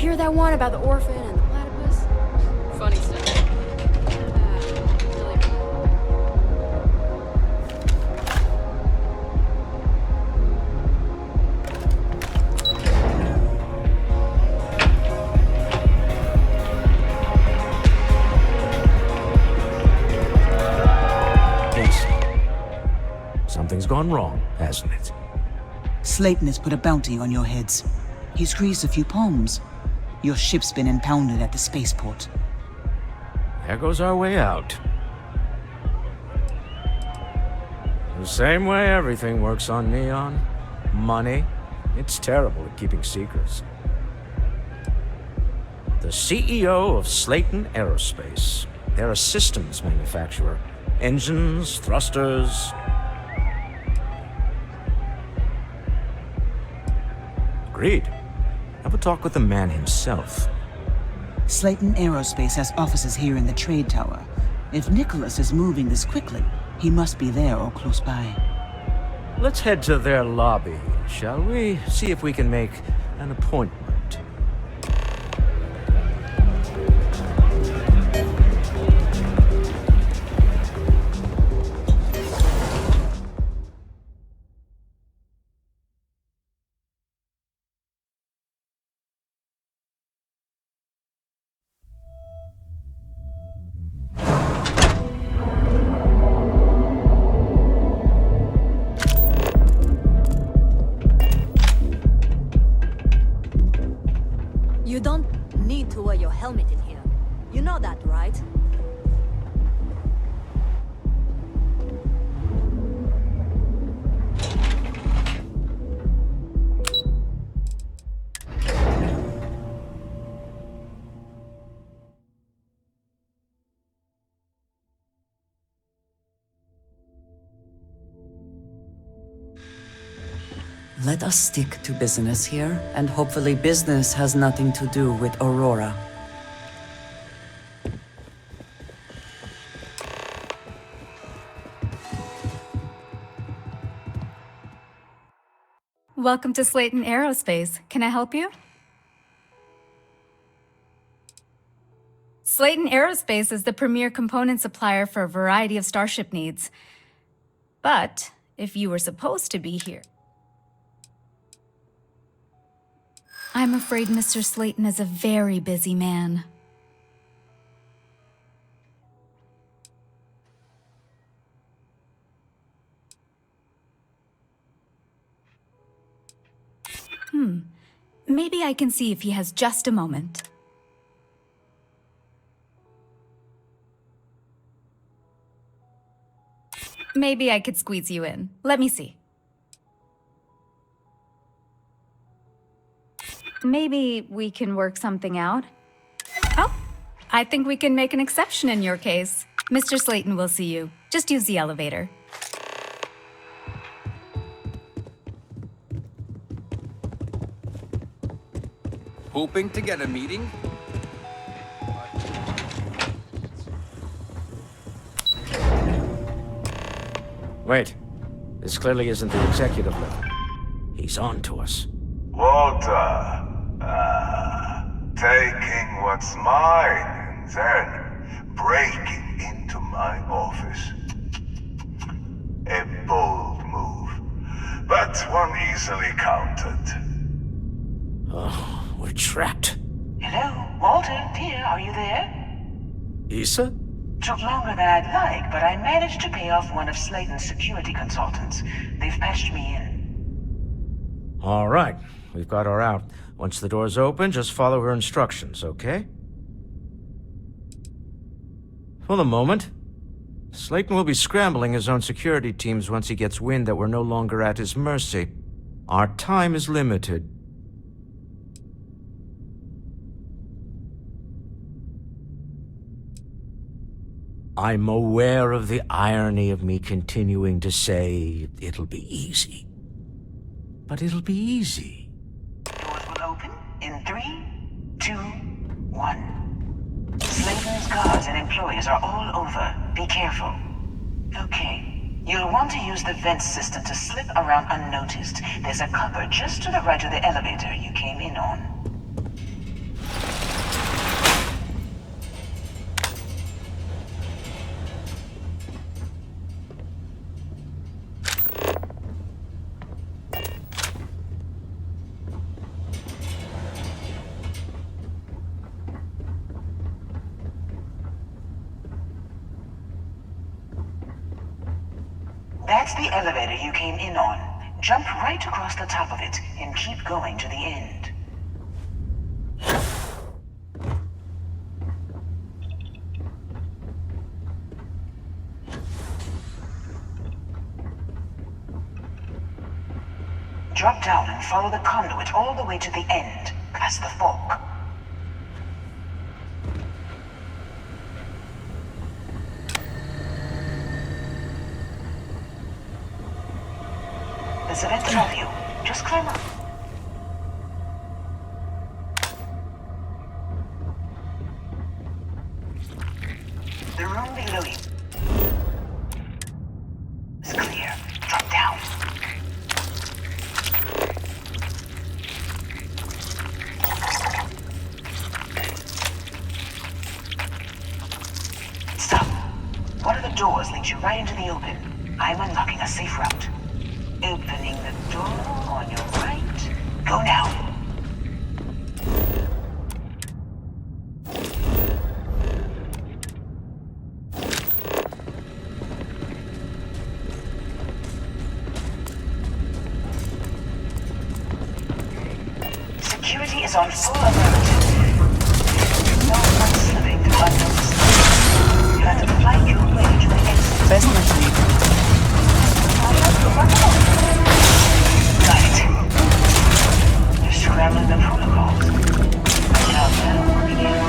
hear that one about the orphan and the platypus? Funny stuff. Really. Something's gone wrong, hasn't it? Slayton has put a bounty on your heads. He's greased a few palms. Your ship's been impounded at the spaceport. There goes our way out. The same way everything works on Neon. Money. It's terrible at keeping secrets. The CEO of Slayton Aerospace. They're a systems manufacturer. Engines, thrusters. Agreed. Have a talk with the man himself. Slayton Aerospace has offices here in the trade tower. If Nicholas is moving this quickly, he must be there or close by. Let's head to their lobby, shall we? See if we can make an appointment. You don't need to wear your helmet in here. You know that, right? Let us stick to business here, and hopefully business has nothing to do with Aurora. Welcome to Slayton Aerospace. Can I help you? Slayton Aerospace is the premier component supplier for a variety of starship needs. But if you were supposed to be here... I'm afraid Mr. Slayton is a very busy man. Maybe I can see if he has just a moment. Maybe I could squeeze you in. Let me see. Maybe we can work something out. Oh, I think we can make an exception in your case. Mr. Slayton will see you. Just use the elevator. Hoping to get a meeting? Wait. This clearly isn't the executive level. He's on to us. Walter, taking what's mine and then breaking into my office. A bold move, but one easily countered. Oh, we're trapped. Hello, Walter, dear, are you there? Issa? Took longer than I'd like, but I managed to pay off one of Slayton's security consultants. They've patched me in. All right. We've got her out. Once the door's open, just follow her instructions, okay? For the moment, Slayton will be scrambling his own security teams once he gets wind that we're no longer at his mercy. Our time is limited. I'm aware of the irony of me continuing to say it'll be easy. But it'll be easy. Doors will open in 3, 2, 1. Slayton's guards and employees are all over. Be careful. Okay. You'll want to use the vent system to slip around unnoticed. There's a cupboard just to the right of the elevator you came in on. That's the elevator you came in on. Jump right across the top of it and keep going to the end. Drop down and follow the conduit all the way to the end, past the fork. There's a vent above you. Just climb up. The room below you is clear. Drop down. Stop. One of the doors leads you right into the open. I'm unlocking a safe route. Opening the door on your right. Go now. Security is on full alert. No one slipping through unnoticed. You have to find your way to the exit. Best machine. Got it. You're scrambling the protocols. Now that'll work again.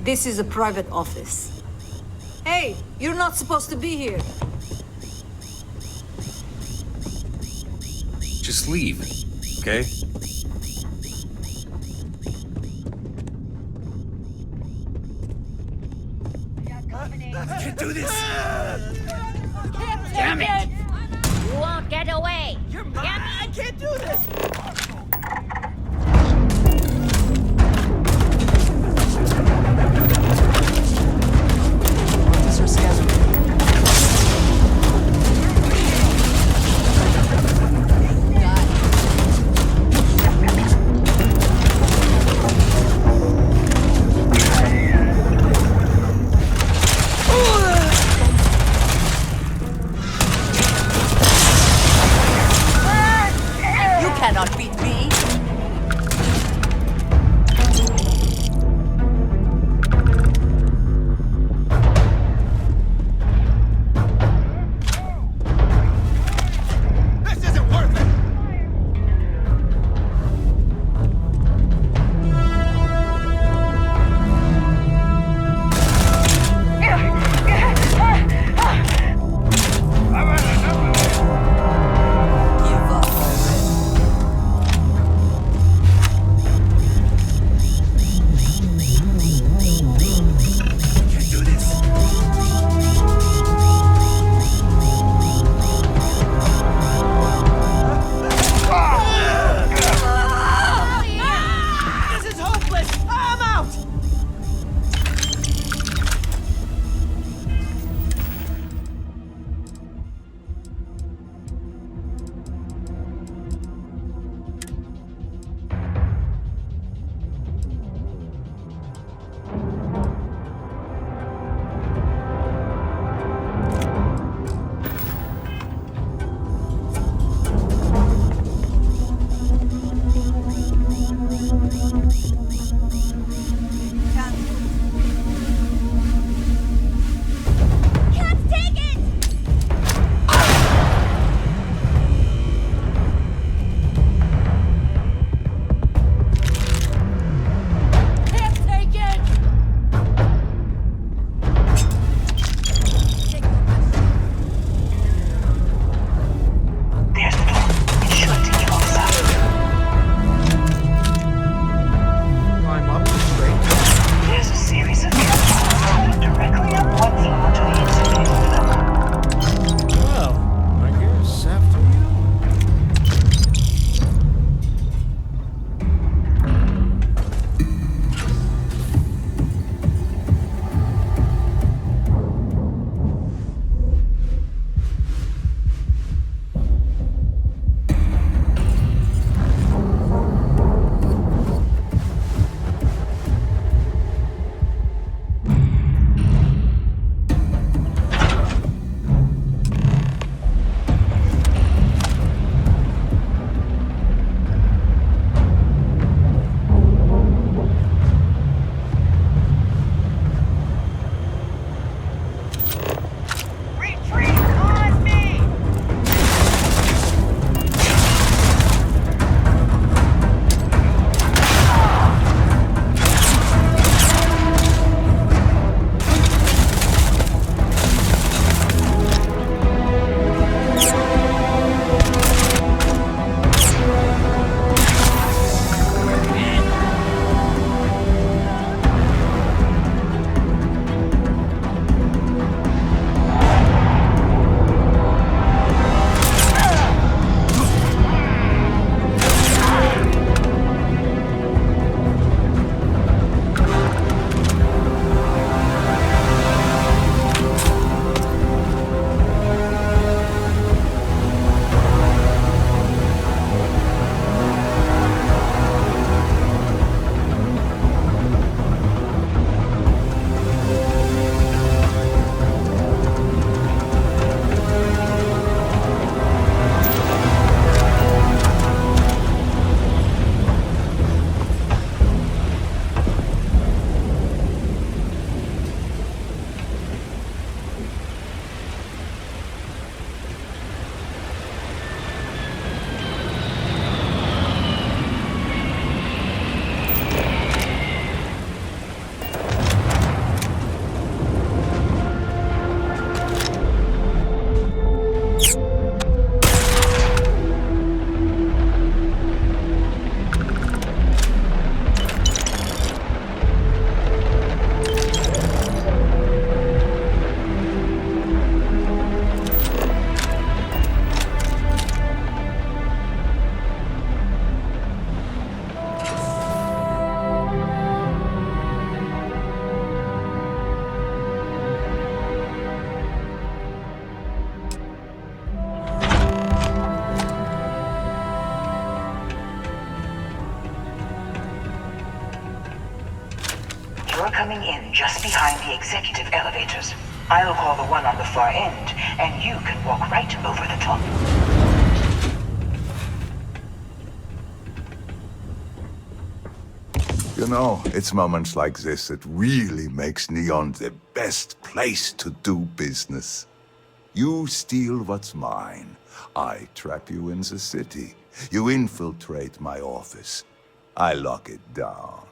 This is a private office. Hey, you're not supposed to be here. Just leave, okay? Can't do this! Damn it! You won't get away! You're mine! I can't do this! Officer schedule. You're coming in just behind the executive elevators. I'll call the one on the far end, and you can walk right over the top. You know, it's moments like this that really makes Neon the best place to do business. You steal what's mine. I trap you in the city. You infiltrate my office. I lock it down.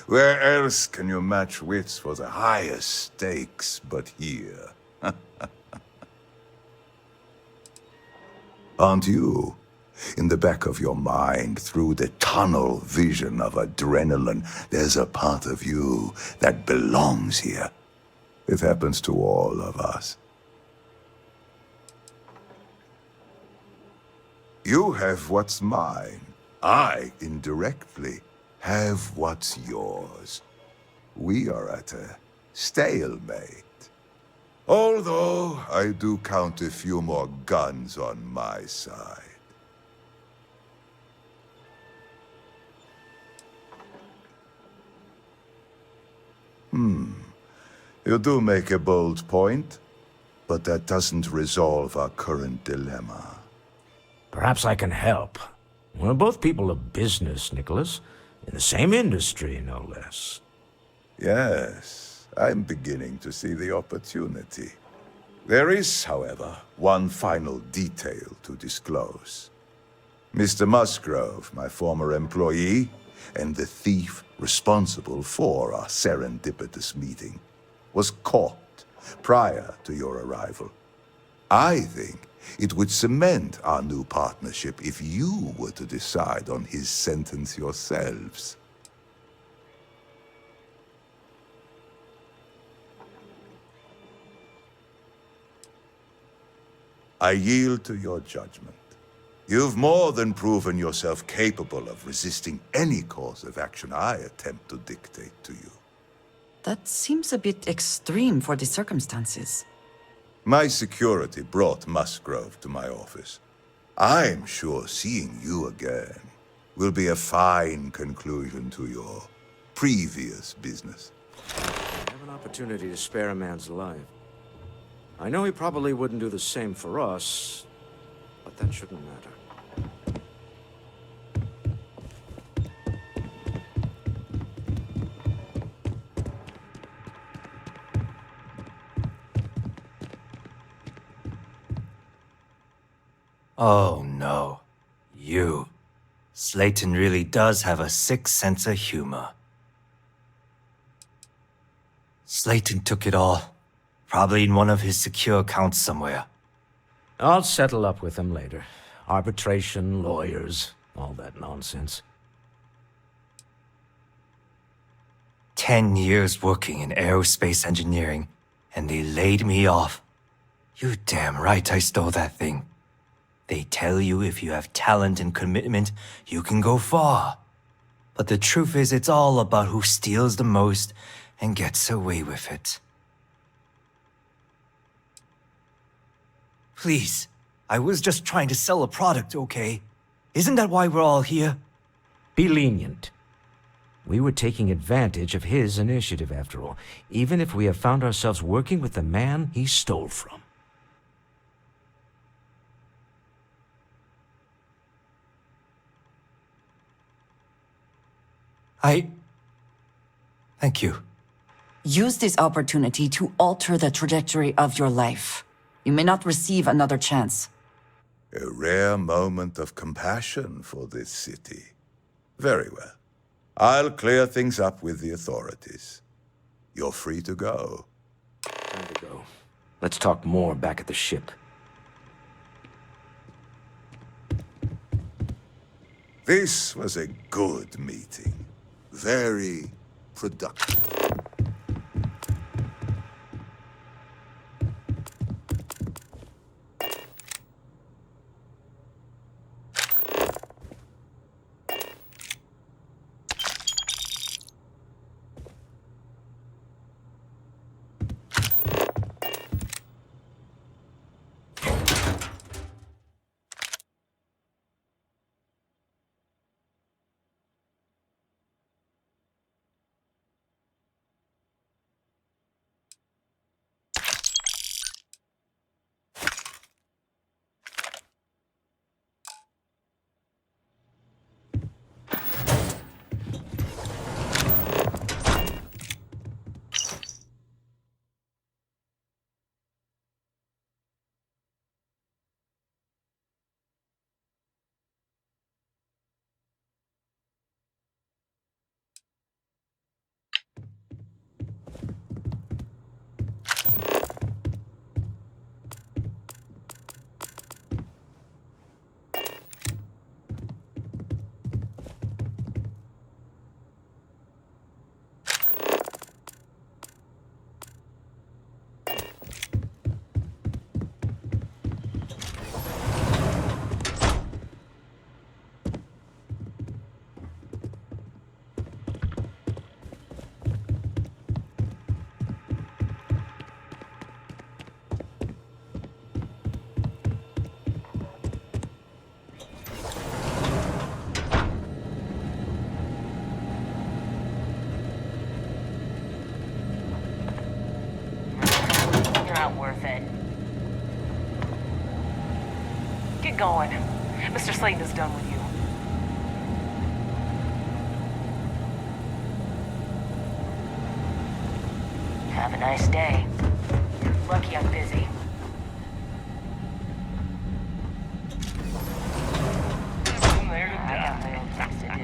Where else can you match wits for the highest stakes but here? Aren't you? In the back of your mind, through the tunnel vision of adrenaline, there's a part of you that belongs here. It happens to all of us. You have what's mine. I, indirectly, have what's yours. We are at a stalemate. Although, I do count a few more guns on my side. You do make a bold point, but that doesn't resolve our current dilemma. Perhaps I can help. We're both people of business, Nicholas. In the same industry, no less. Yes, I'm beginning to see the opportunity. There is, however, one final detail to disclose. Mr. Musgrove, my former employee, and the thief responsible for our serendipitous meeting, was caught prior to your arrival. I think it would cement our new partnership if you were to decide on his sentence yourselves. I yield to your judgment. You've more than proven yourself capable of resisting any course of action I attempt to dictate to you. That seems a bit extreme for the circumstances. My security brought Musgrove to my office. I'm sure seeing you again will be a fine conclusion to your previous business. I have an opportunity to spare a man's life. I know he probably wouldn't do the same for us, but that shouldn't matter. Oh no. You. Slayton really does have a sick sense of humor. Slayton took it all. Probably in one of his secure accounts somewhere. I'll settle up with him later. Arbitration, lawyers, all that nonsense. 10 years working in aerospace engineering, and they laid me off. You damn right I stole that thing. They tell you if you have talent and commitment, you can go far. But the truth is, it's all about who steals the most and gets away with it. Please, I was just trying to sell a product, okay? Isn't that why we're all here? Be lenient. We were taking advantage of his initiative, after all, even if we have found ourselves working with the man he stole from. Thank you. Use this opportunity to alter the trajectory of your life. You may not receive another chance. A rare moment of compassion for this city. Very well. I'll clear things up with the authorities. You're free to go. Time to go. Let's talk more back at the ship. This was a good meeting. Very productive. not worth it. Get going. Mr. Slayton is done with you. Have a nice day. Lucky I'm busy. I got my own things to do.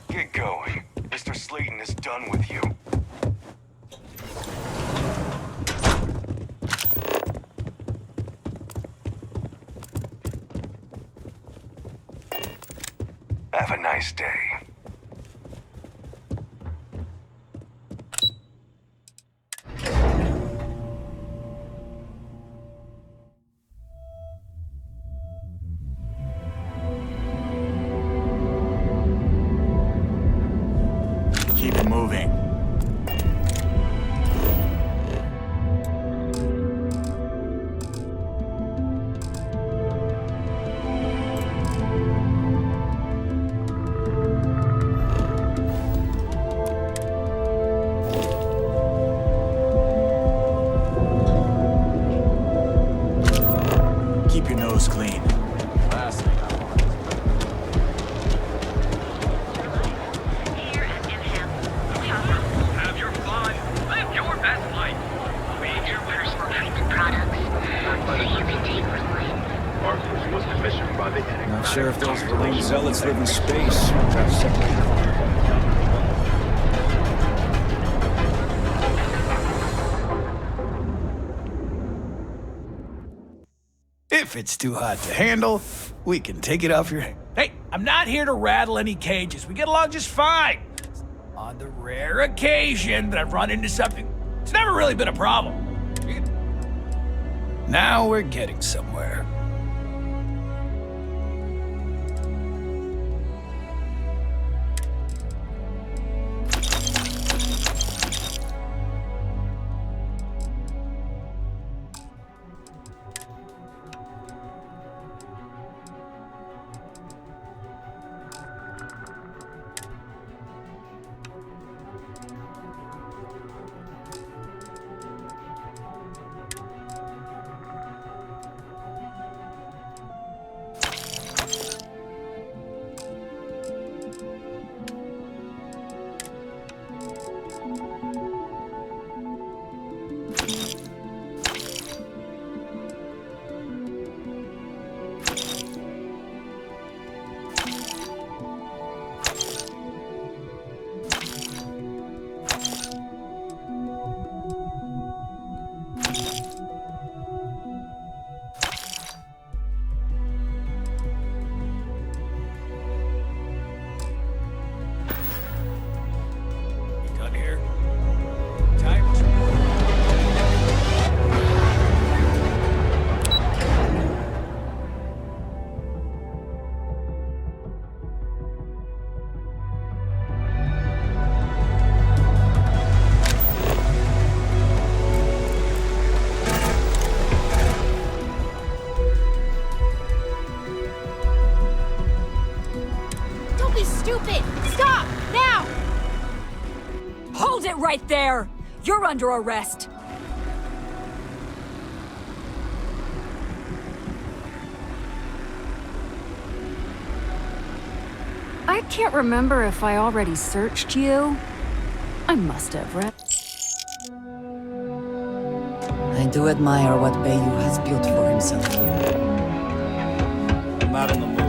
Get going. Mr. Slayton is done with you. Have a nice day. Keep it moving. Keep your nose clean. Have your fun. Live your best life. We your personal treatment products, so you can take relief. Arthur was commissioned by the enemy. Not sure if those Verlaine zealots live in space. If it's too hot to handle, we can take it off your hands. Hey, I'm not here to rattle any cages. We get along just fine. On the rare occasion that I've run into something, it's never really been a problem. Now we're getting somewhere. Done here. Time. Don't be stupid! Stop! Now! Hold it right there! You're under arrest! I can't remember if I already searched you. I must have, right? I do admire what Bayou has built for himself here. I'm not in the mood.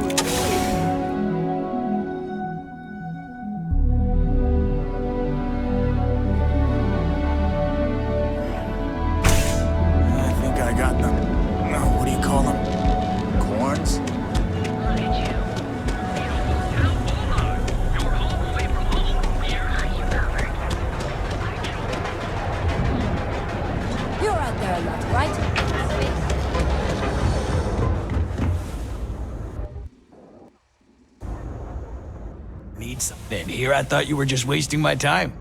I think I got them. No, what do you call them? Corns? Look at you. You're home away from home. You're covered. You're out there a lot, right? need something here. I thought you were just wasting my time.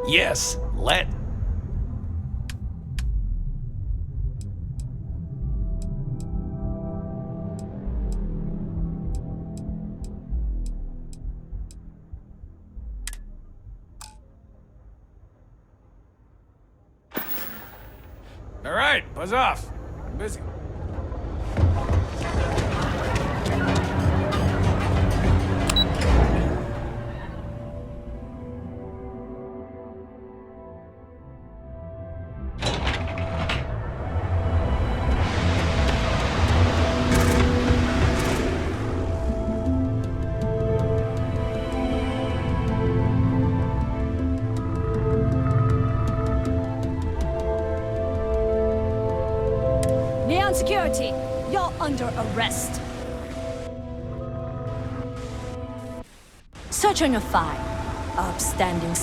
Yes, let. All right, buzz off. I'm busy. Neon Security, you're under arrest. Search on your file. Upstanding.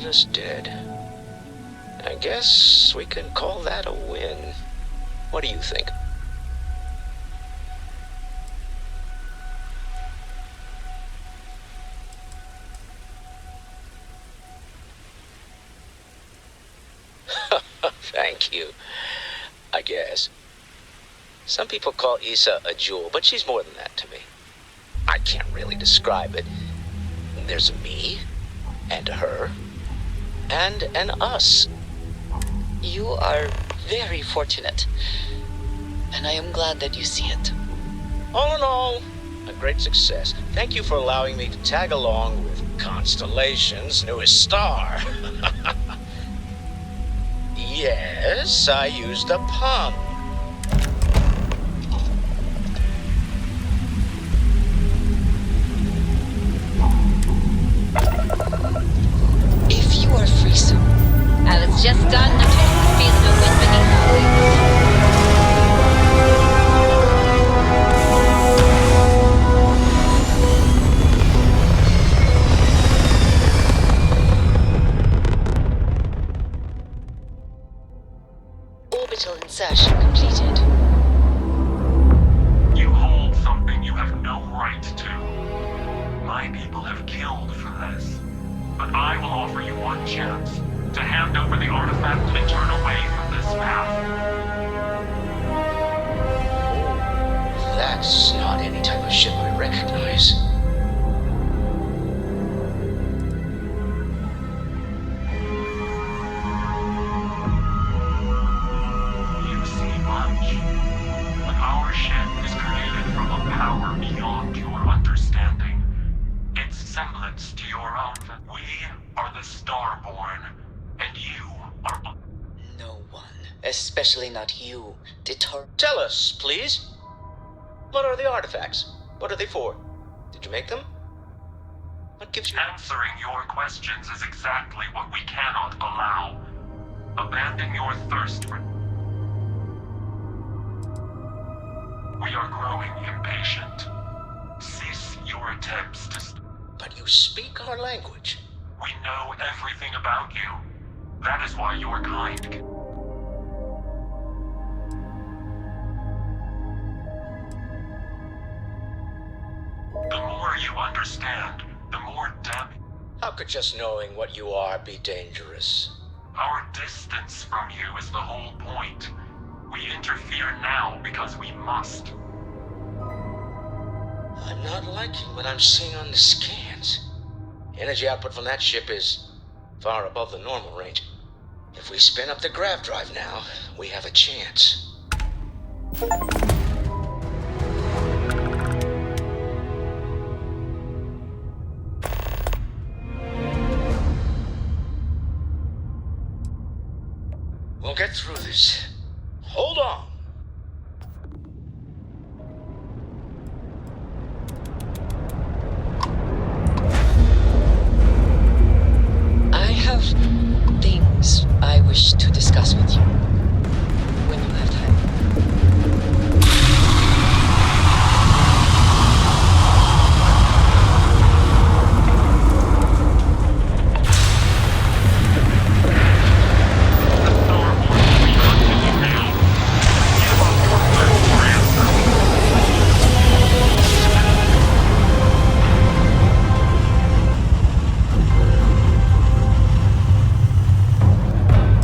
us dead. I guess we can call that a win. What do you think? Thank you. I guess. Some people call Issa a jewel, but she's more than that to me. I can't really describe it. There's a me, and a her, and an us. You are very fortunate, and I am glad that you see it. All in all, a great success. Thank you for allowing me to tag along with Constellation's newest star. Yes, I used a pun. If you are free soon. I was just done noticing the field of wind beneath our wings. Orbital insertion completed. You hold something you have no right to. My people have killed for this. But I will offer you one chance to hand over the artifact and turn away from this path. That's not any type of ship I recognize. You see much. But our ship is created from a power beyond your understanding. Its semblance to your own. We are the Starborn, and you are... No one, especially not you, Tell us, please. What are the artifacts? What are they for? Did you make them? What gives you... Answering your questions is exactly what we cannot allow. Abandon your thirst for... We are growing impatient. Cease your attempts to... But you speak our language. We know everything about you. That is why your kind can... The more you understand, the more damage... How could just knowing what you are be dangerous? Our distance from you is the whole point. We interfere now because we must. I'm not liking what I'm seeing on the scans. Energy output from that ship is far above the normal range. If we spin up the grav drive now, we have a chance. We'll get through this. Hold on. I have things I wish to discuss with you when you have time.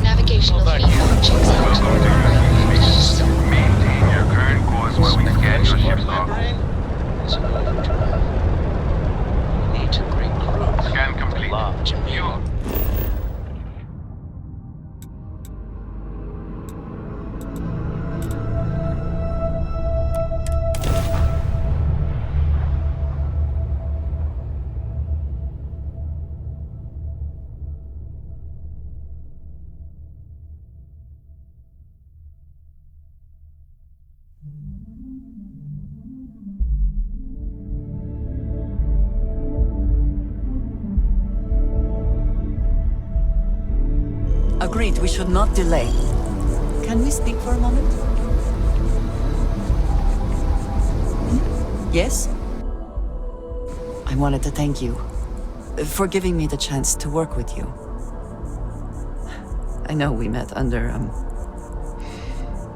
Navigational feedback checks out. Maintain your current course while we scan your ship's off. Need to regroup. Scan complete. You... Agreed, we should not delay. Can we speak for a moment? Yes? I wanted to thank you for giving me the chance to work with you. I know we met under,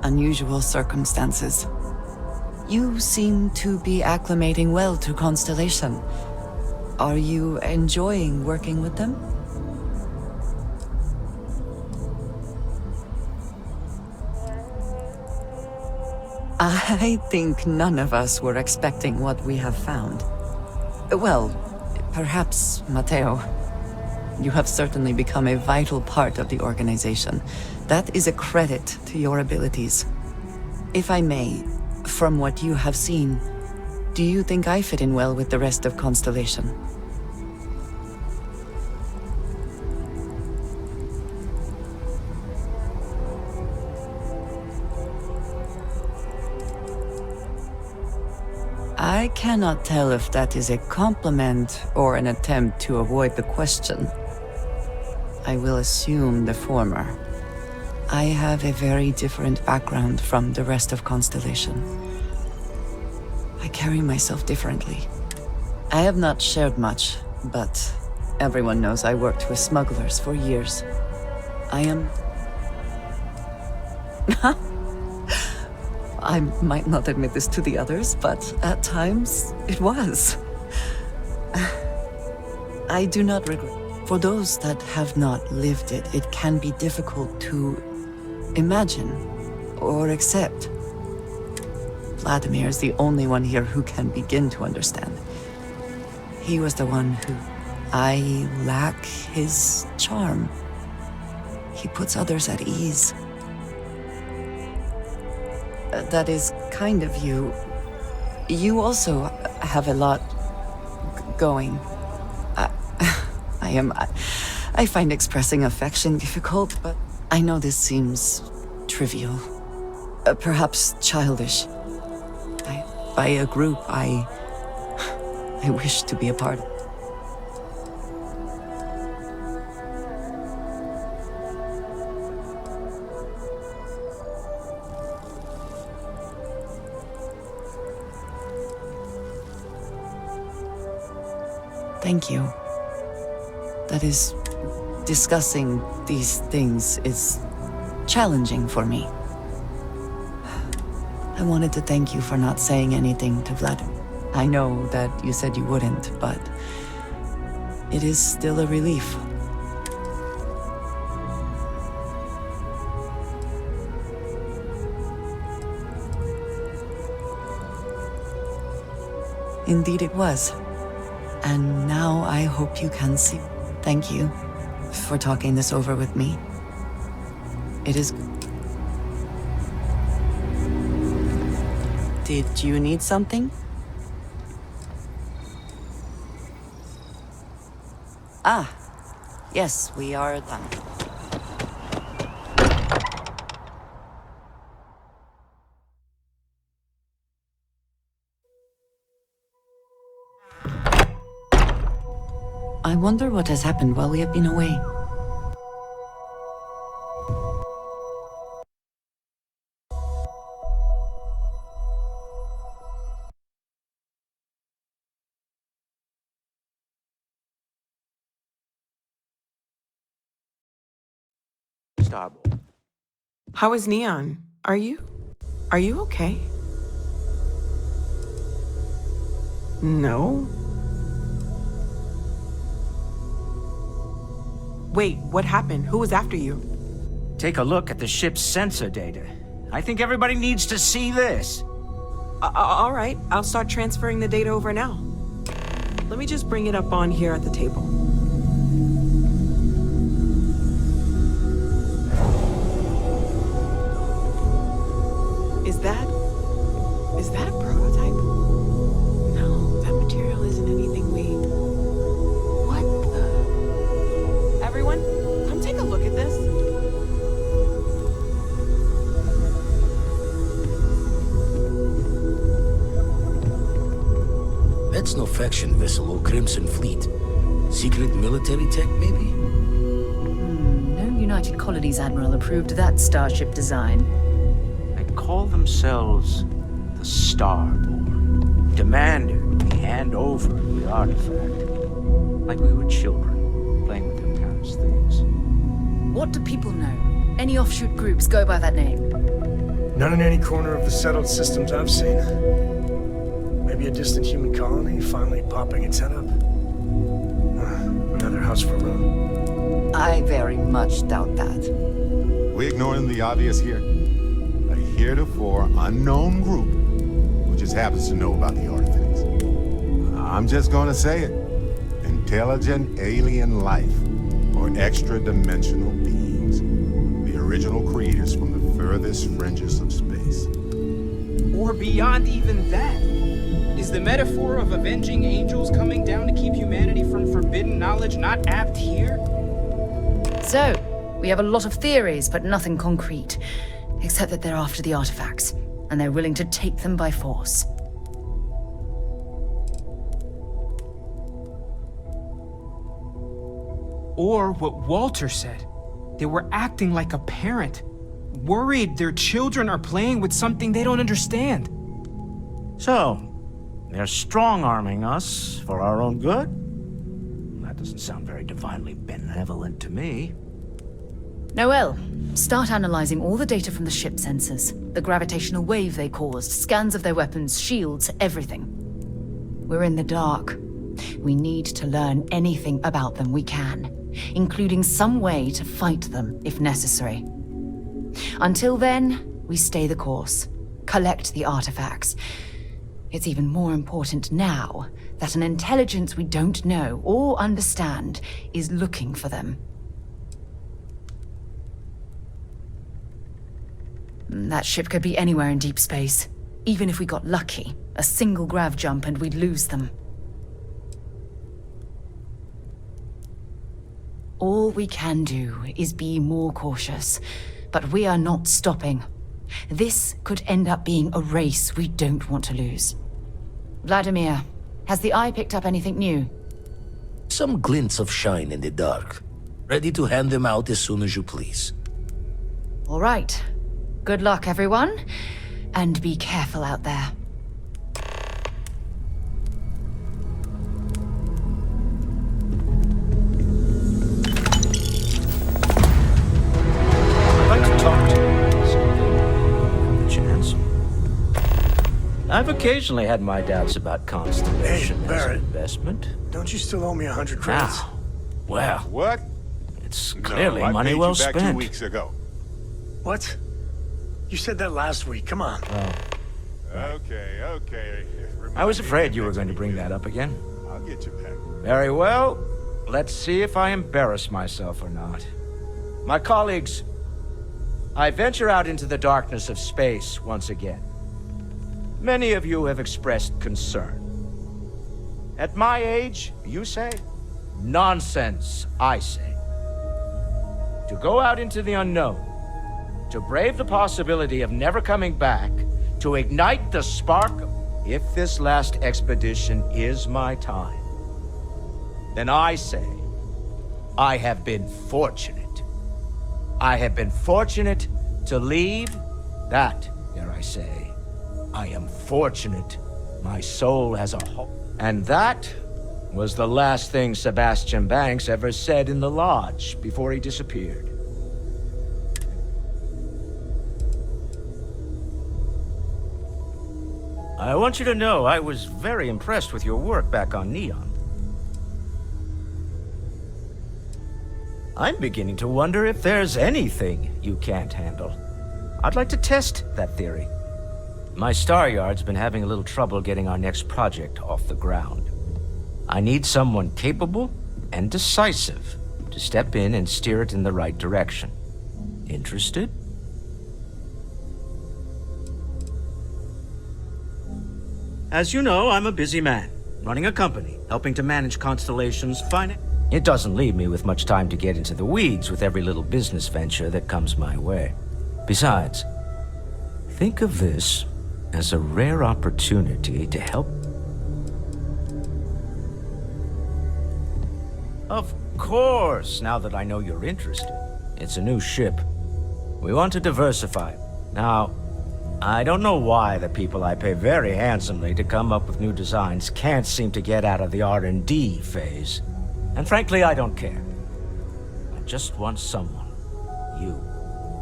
unusual circumstances. You seem to be acclimating well to Constellation. Are you enjoying working with them? I think none of us were expecting what we have found. Well, perhaps Matteo. You have certainly become a vital part of the organization. That is a credit to your abilities. If I may, from what you have seen, do you think I fit in well with the rest of Constellation? I cannot tell if that is a compliment or an attempt to avoid the question. I will assume the former. I have a very different background from the rest of Constellation. I carry myself differently. I have not shared much, but everyone knows I worked with smugglers for years. I am... I might not admit this to the others, but at times, it was. I do not regret. For those that have not lived it, it can be difficult to imagine or accept. Vladimir is the only one here who can begin to understand. He was the one who... I lack his charm. He puts others at ease. That is kind of you. You also have a lot going. I find expressing affection difficult, but I know this seems trivial. Perhaps childish. By a group I wish to be a part of. Thank you. That is, discussing these things is challenging for me. I wanted to thank you for not saying anything to Vladimir. I know that you said you wouldn't, but it is still a relief. Indeed it was. And now I hope you can see. Thank you for talking this over with me. It is... Did you need something? Ah, yes, we are done. I wonder what has happened while we have been away. Starboard. How is Neon? Are you okay? No? Wait, what happened? Who was after you? Take a look at the ship's sensor data. I think everybody needs to see this. All right, I'll start transferring the data over now. Let me just bring it up on here at the table. Is that a prototype? No, that material isn't anything we... What the... Everyone, come take a look at this. That's no faction vessel or Crimson Fleet. Secret military tech, maybe? No United Colonies Admiral approved that starship design. They call themselves the Starboard. Demanded we hand over the artifact. Like we were children, playing with their parents' things. What do people know? Any offshoot groups go by that name? None in any corner of the settled systems I've seen. Maybe a distant human colony finally popping its head up. Another house for room. I very much doubt that. We ignoring the obvious here? A heretofore unknown group who just happens to know about the artifacts. I'm just gonna say it. Intelligent alien life, or extra-dimensional beings. The original creators from the furthest fringes of space. Or beyond even that. Is the metaphor of avenging angels coming down to keep humanity from forbidden knowledge not apt here? So, we have a lot of theories, but nothing concrete. Except that they're after the artifacts, and they're willing to take them by force. Or what Walter said. They were acting like a parent. Worried their children are playing with something they don't understand. So, they're strong-arming us for our own good? That doesn't sound very divinely benevolent to me. Noel, start analyzing all the data from the ship sensors. The gravitational wave they caused, scans of their weapons, shields, everything. We're in the dark. We need to learn anything about them we can, including some way to fight them if necessary. Until then, we stay the course, collect the artifacts. It's even more important now that an intelligence we don't know or understand is looking for them. That ship could be anywhere in deep space. Even if we got lucky, a single grav jump and we'd lose them. All we can do is be more cautious, but we are not stopping. This could end up being a race we don't want to lose. Vladimir, has the Eye picked up anything new? Some glints of shine in the dark. Ready to hand them out as soon as you please. All right. Good luck, everyone. And be careful out there. I'd like to talk to you. Chance. I've occasionally had my doubts about Constellation as an investment. Don't you still owe me 100 credits? Now, well, What? it's clearly I money paid well you back spent. 2 weeks ago. What? You said that last week, come on. Okay. I was afraid you were going to bring that up again. I'll get you back. Very well. Let's see if I embarrass myself or not. My colleagues, I venture out into the darkness of space once again. Many of you have expressed concern. At my age, you say? Nonsense, I say. To go out into the unknown, to brave the possibility of never coming back, to ignite the spark, if this last expedition is my time, then I say, I have been fortunate. I have been fortunate to leave that, dare I say. I am fortunate my soul has a home. And that was the last thing Sebastian Banks ever said in the lodge before he disappeared. I want you to know I was very impressed with your work back on Neon. I'm beginning to wonder if there's anything you can't handle. I'd like to test that theory. My Star Yard's been having a little trouble getting our next project off the ground. I need someone capable and decisive to step in and steer it in the right direction. Interested? As you know, I'm a busy man, running a company, helping to manage Constellation's finance. It doesn't leave me with much time to get into the weeds with every little business venture that comes my way. Besides, think of this as a rare opportunity to help. Of course, now that I know you're interested. It's a new ship. We want to diversify. Now, I don't know why the people I pay very handsomely to come up with new designs can't seem to get out of the R&D phase. And frankly, I don't care. I just want someone you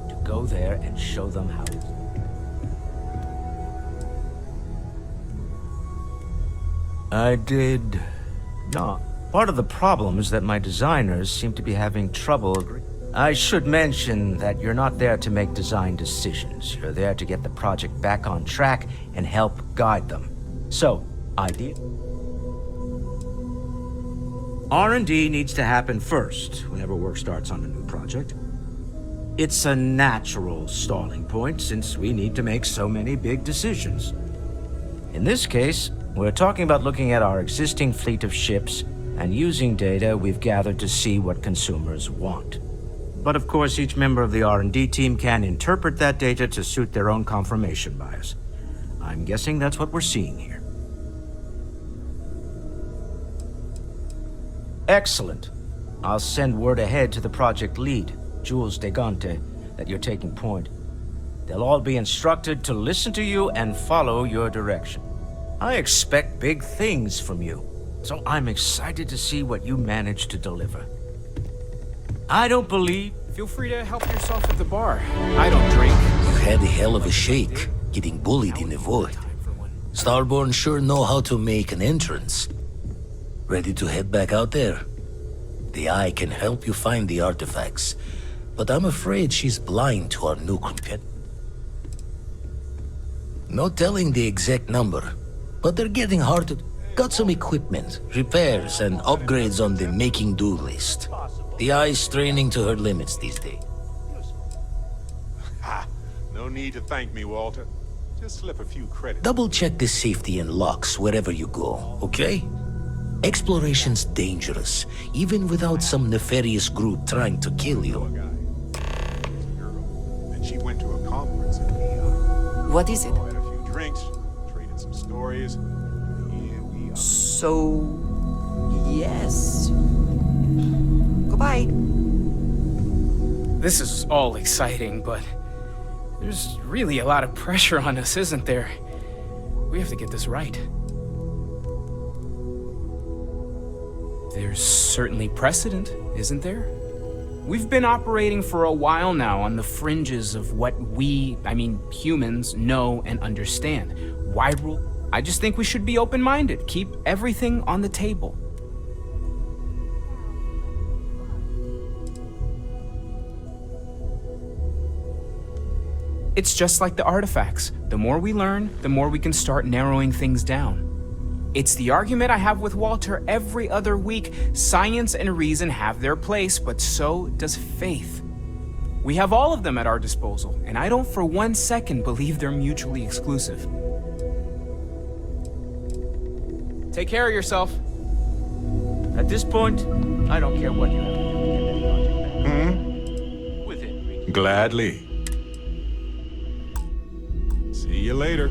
to go there and show them how it's... I did not. Part of the problem is that my designers seem to be having trouble agreeing. I should mention that you're not there to make design decisions. You're there to get the project back on track and help guide them. So, idea? R&D needs to happen first whenever work starts on a new project. It's a natural stalling point since we need to make so many big decisions. In this case, we're talking about looking at our existing fleet of ships and using data we've gathered to see what consumers want. But of course, each member of the R&D team can interpret that data to suit their own confirmation bias. I'm guessing that's what we're seeing here. Excellent. I'll send word ahead to the project lead, Jules Degante, that you're taking point. They'll all be instructed to listen to you and follow your direction. I expect big things from you, so I'm excited to see what you manage to deliver. I don't believe... Feel free to help yourself at the bar. I don't drink. You had a hell of a shake, getting bullied in the void. Starborn sure know how to make an entrance. Ready to head back out there? The Eye can help you find the artifacts, but I'm afraid she's blind to our new competitor. No telling the exact number, but they're getting hard to... Got some equipment, repairs, and upgrades on the making-do list. The Eye's straining to her limits these days. Ha! No need to thank me, Walter. Just slip a few credits. Double-check the safety and locks wherever you go, okay? Exploration's dangerous, even without some nefarious group trying to kill you. And she went to a conference in What is it? had a few drinks, traded some stories. Here we are. So... yes. Goodbye. This is all exciting, but there's really a lot of pressure on us, isn't there? We have to get this right. There's certainly precedent, isn't there? We've been operating for a while now on the fringes of what we, humans, know and understand. Why rule? I just think we should be open-minded, keep everything on the table. It's just like the artifacts. The more we learn, the more we can start narrowing things down. It's the argument I have with Walter every other week. Science and reason have their place, but so does faith. We have all of them at our disposal, and I don't for 1 second believe they're mutually exclusive. Take care of yourself. At this point, I don't care what you have to do to get that project back. Within reason. Gladly. See you later.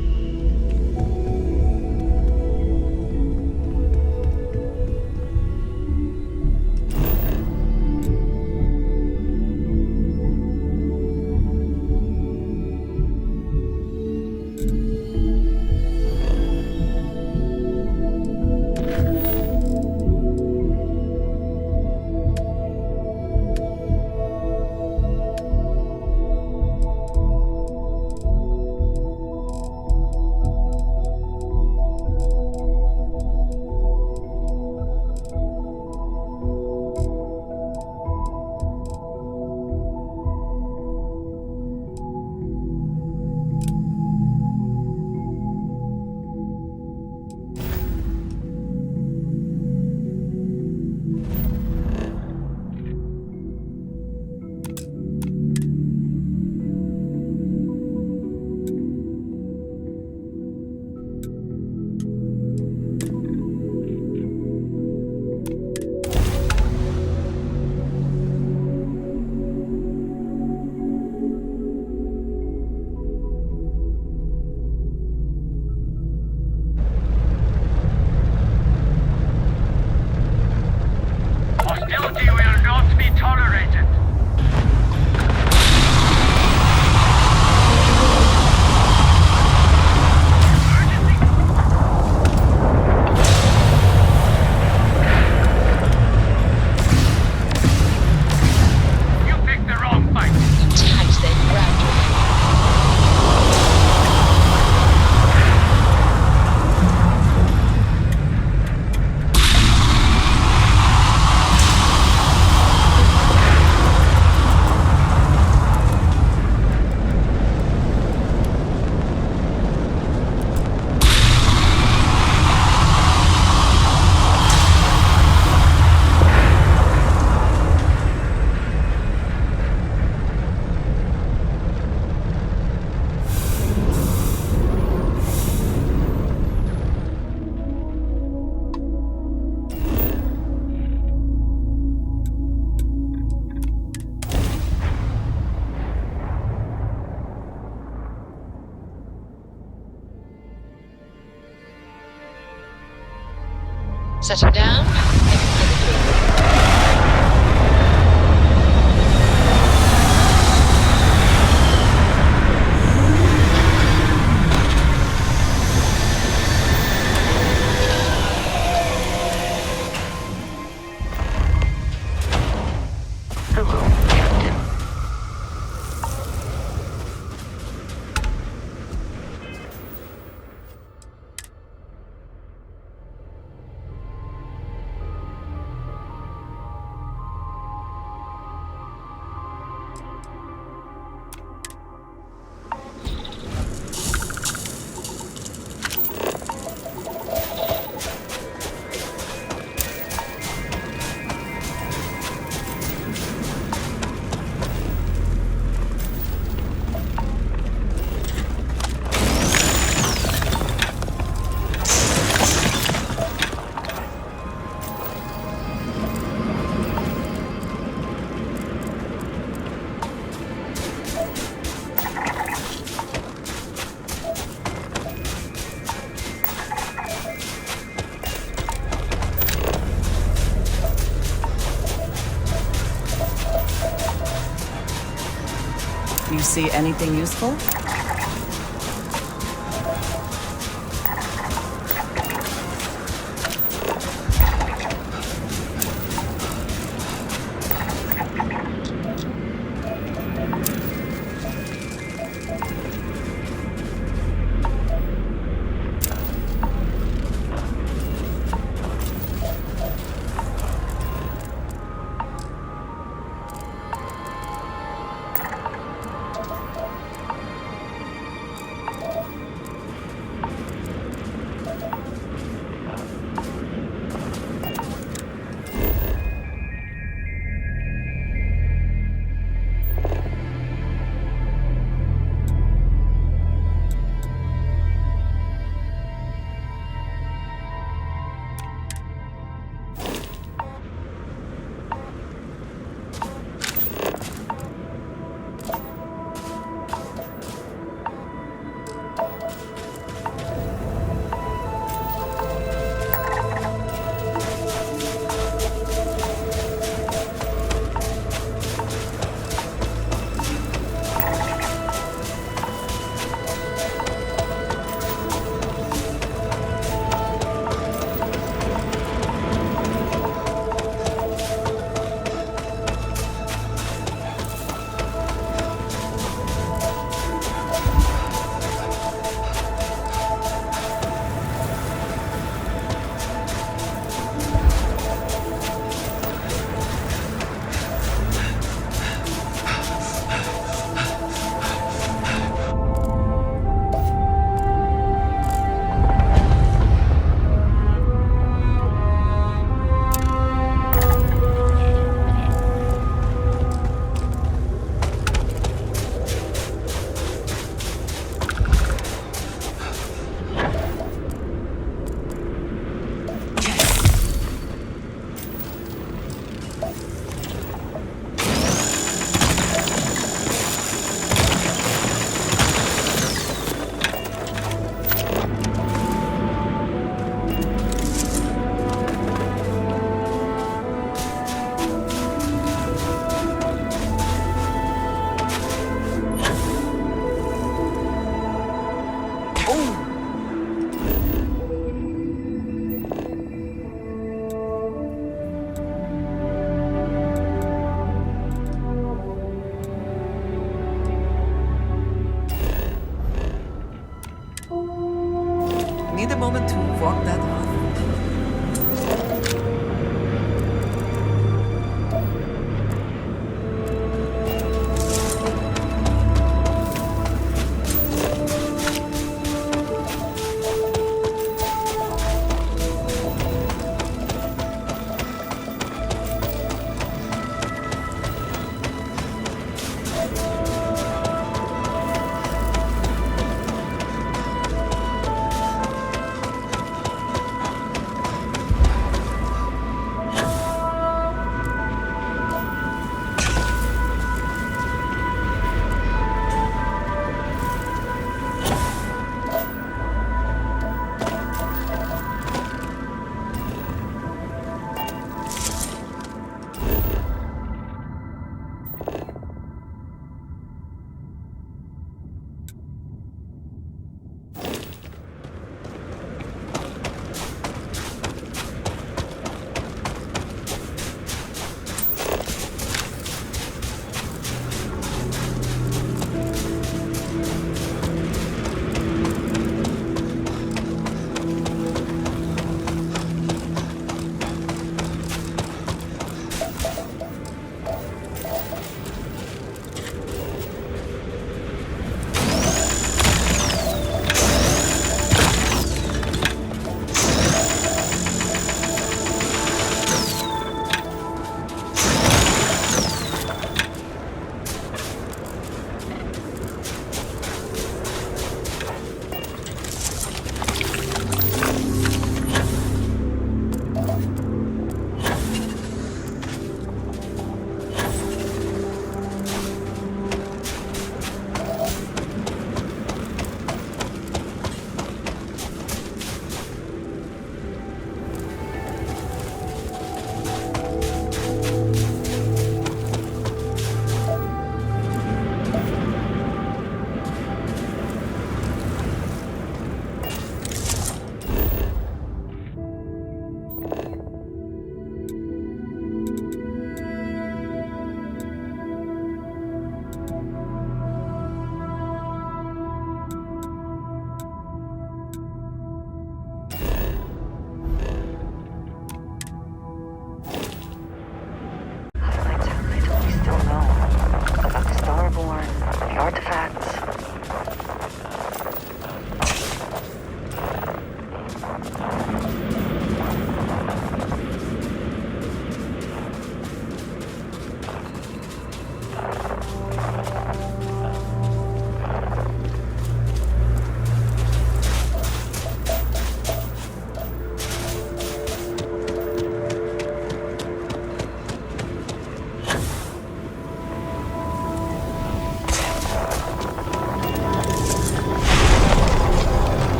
Setting down. Heading for the gate. You see anything useful?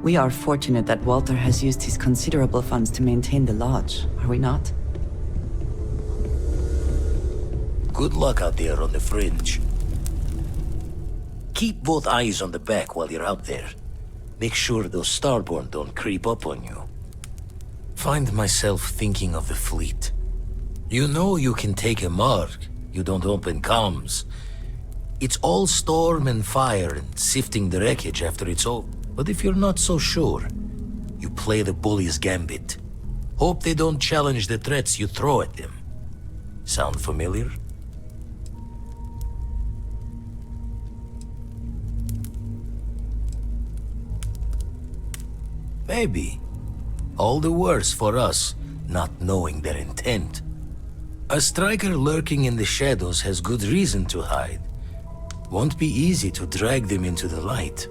We are fortunate that Walter has used his considerable funds to maintain the lodge, are we not? Good luck out there on the fringe. Keep both eyes on the back while you're out there. Make sure those Starborn don't creep up on you. Find myself thinking of the fleet. You know you can take a mark, you don't open comms. It's all storm and fire and sifting the wreckage after it's over. But if you're not so sure, you play the bully's gambit. Hope they don't challenge the threats you throw at them. Sound familiar? Maybe. All the worse for us, not knowing their intent. A striker lurking in the shadows has good reason to hide. Won't be easy to drag them into the light.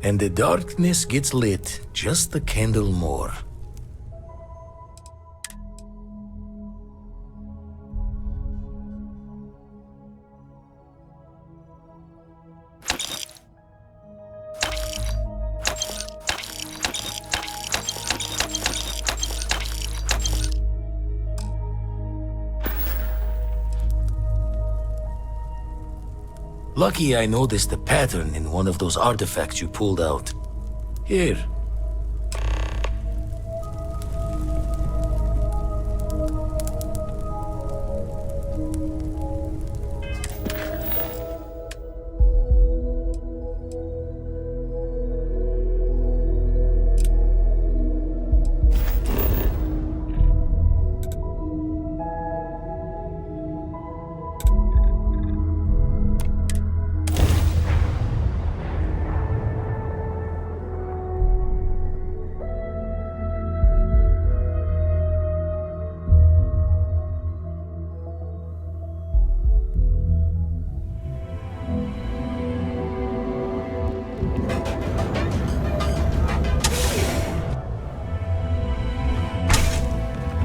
And the darkness gets lit just a candle more. Lucky I noticed a pattern in one of those artifacts you pulled out. Here.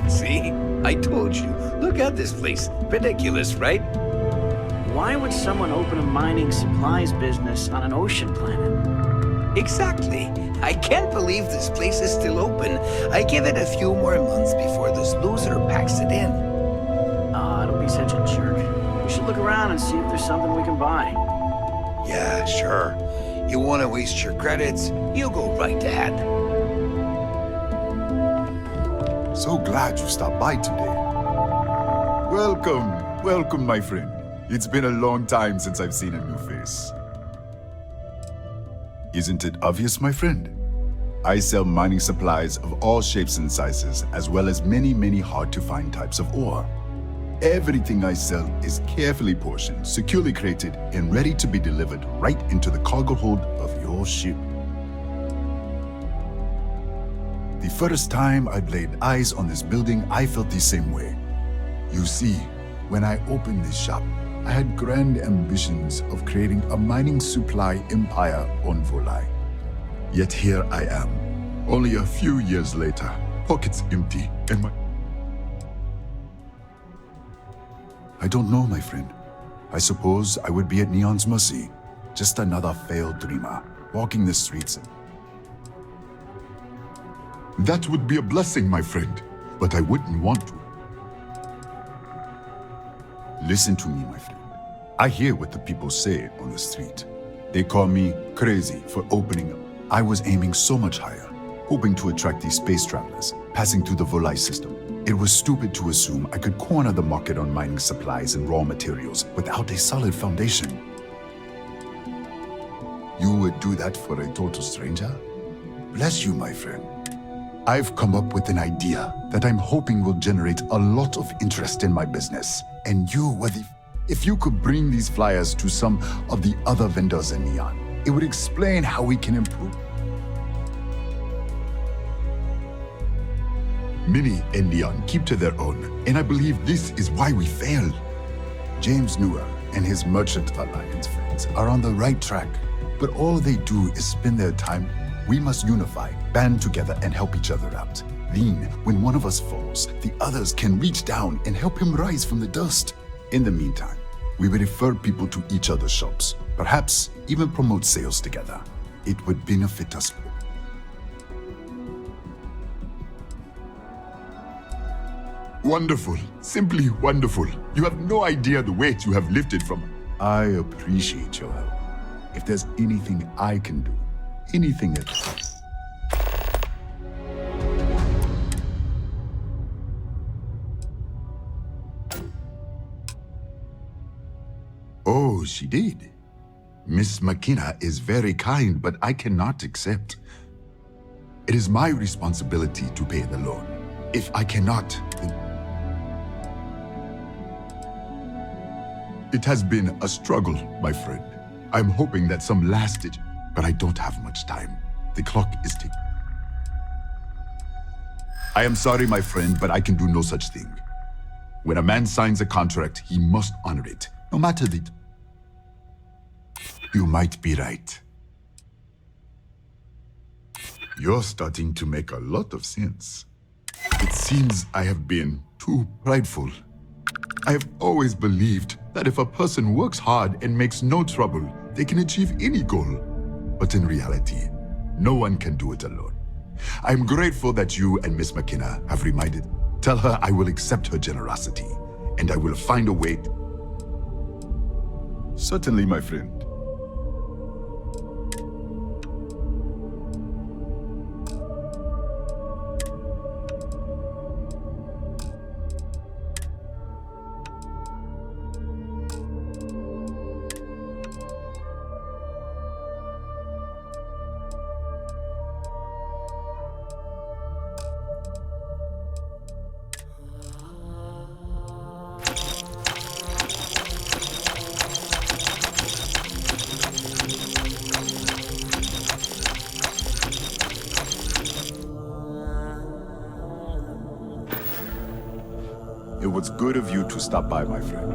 See? I told you. Look at this place. Ridiculous, right? Why would someone open a mining supplies business on an ocean planet? Exactly. I can't believe this place is still open. I give it a few more months before this loser packs it in. Don't be such a jerk. We should look around and see if there's something we can buy. Yeah, sure. You want to waste your credits? You go right ahead. So glad you stopped by today. Welcome, my friend. It's been a long time since I've seen a new face. Isn't it obvious, my friend? I sell mining supplies of all shapes and sizes, as well as many hard-to-find types of ore. Everything I sell is carefully portioned, securely crated, and ready to be delivered right into the cargo hold of your ship. The first time I laid eyes on this building, I felt the same way. You see, when I opened this shop, I had grand ambitions of creating a mining supply empire on Volai. Yet here I am, only a few years later, pockets empty, and my... I don't know, my friend. I suppose I would be at Neon's mercy, just another failed dreamer, walking the streets. That would be a blessing, my friend, but I wouldn't want to. Listen to me, my friend. I hear what the people say on the street. They call me crazy for opening up. I was aiming so much higher, hoping to attract these space travelers, passing through the Volai system. It was stupid to assume I could corner the market on mining supplies and raw materials without a solid foundation. You would do that for a total stranger? Bless you, my friend. I've come up with an idea that I'm hoping will generate a lot of interest in my business. And you were the... If you could bring these flyers to some of the other vendors in Neon, it would explain how we can improve. Many in Neon keep to their own, and I believe this is why we fail. James Newell and his Merchant Alliance friends are on the right track, but all they do is spend their time. We must unify, band together, and help each other out. Then, when one of us falls, the others can reach down and help him rise from the dust. In the meantime, we will refer people to each other's shops. Perhaps even promote sales together. It would benefit us. Wonderful. Simply wonderful. You have no idea the weight you have lifted from... I appreciate your help. If there's anything I can do, anything at all. Oh, she did. Miss McKenna is very kind, but I cannot accept. It is my responsibility to pay the loan. If I cannot, then... It has been a struggle, my friend. I'm hoping that some lasted, but I don't have much time. The clock is ticking. I am sorry, my friend, but I can do no such thing. When a man signs a contract, he must honor it, no matter the... You might be right. You're starting to make a lot of sense. It seems I have been too prideful. I have always believed that if a person works hard and makes no trouble, they can achieve any goal. But in reality, no one can do it alone. I'm grateful that you and Miss McKenna have reminded. Tell her I will accept her generosity, and I will find a way. Certainly, my friend. It was good of you to stop by, my friend.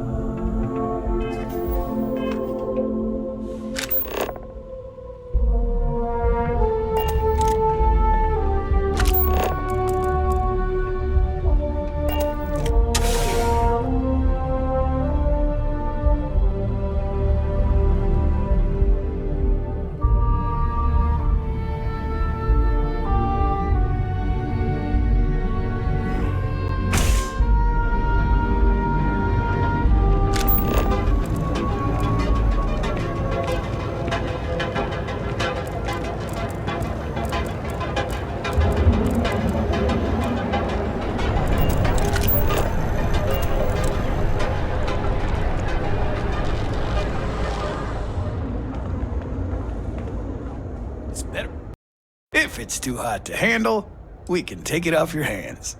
If it's too hot to handle, we can take it off your hands.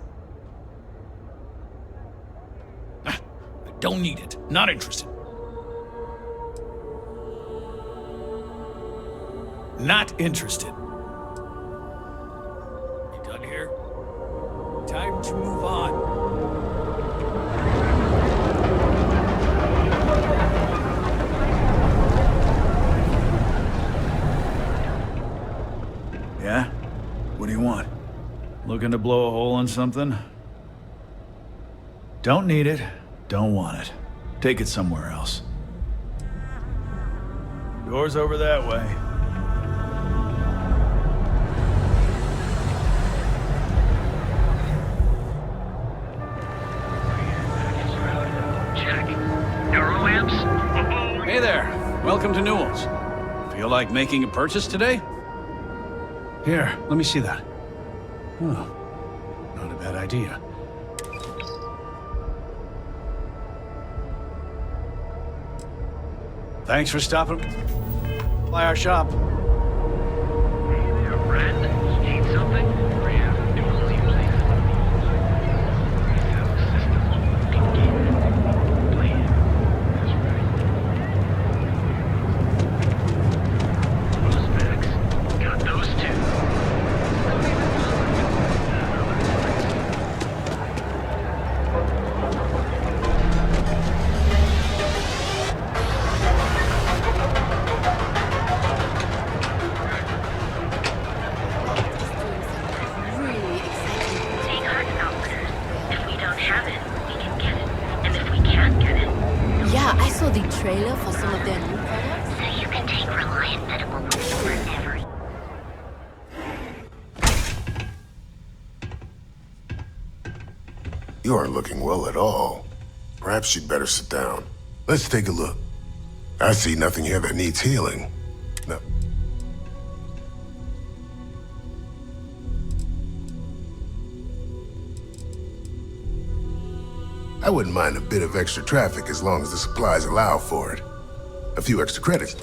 I don't need it. Not interested. Not interested. You done here? Time to move on. Yeah? What do you want? Looking to blow a hole in something? Don't need it. Don't want it. Take it somewhere else. Door's over that way. Hey there. Welcome to Newell's. Feel like making a purchase today? Here, let me see that. Oh, not a bad idea. Thanks for stopping by our shop. Hey there, friend. Need something? Newell's usually got those two. You aren't looking well at all. Perhaps you'd better sit down. Let's take a look. I see nothing here that needs healing. No. I wouldn't mind a bit of extra traffic as long as the supplies allow for it. A few extra credits.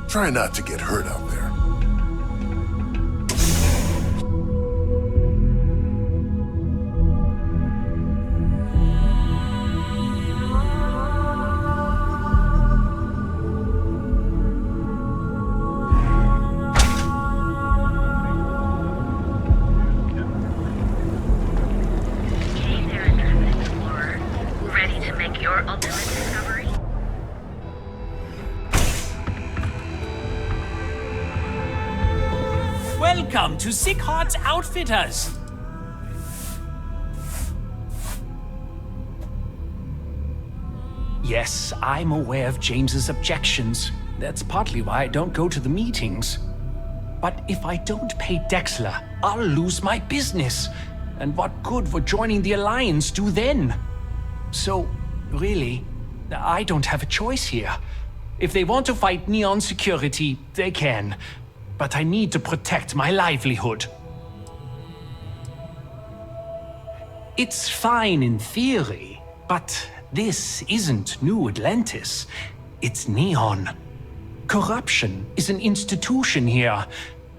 Try not to get hurt out there. Welcome to Sick Heart's Outfitters. Yes, I'm aware of James's objections. That's partly why I don't go to the meetings. But if I don't pay Dexler, I'll lose my business. And what good would joining the Alliance do then? So, really, I don't have a choice here. If they want to fight Neon Security, they can. But I need to protect my livelihood. It's fine in theory, but this isn't New Atlantis. It's Neon. Corruption is an institution here.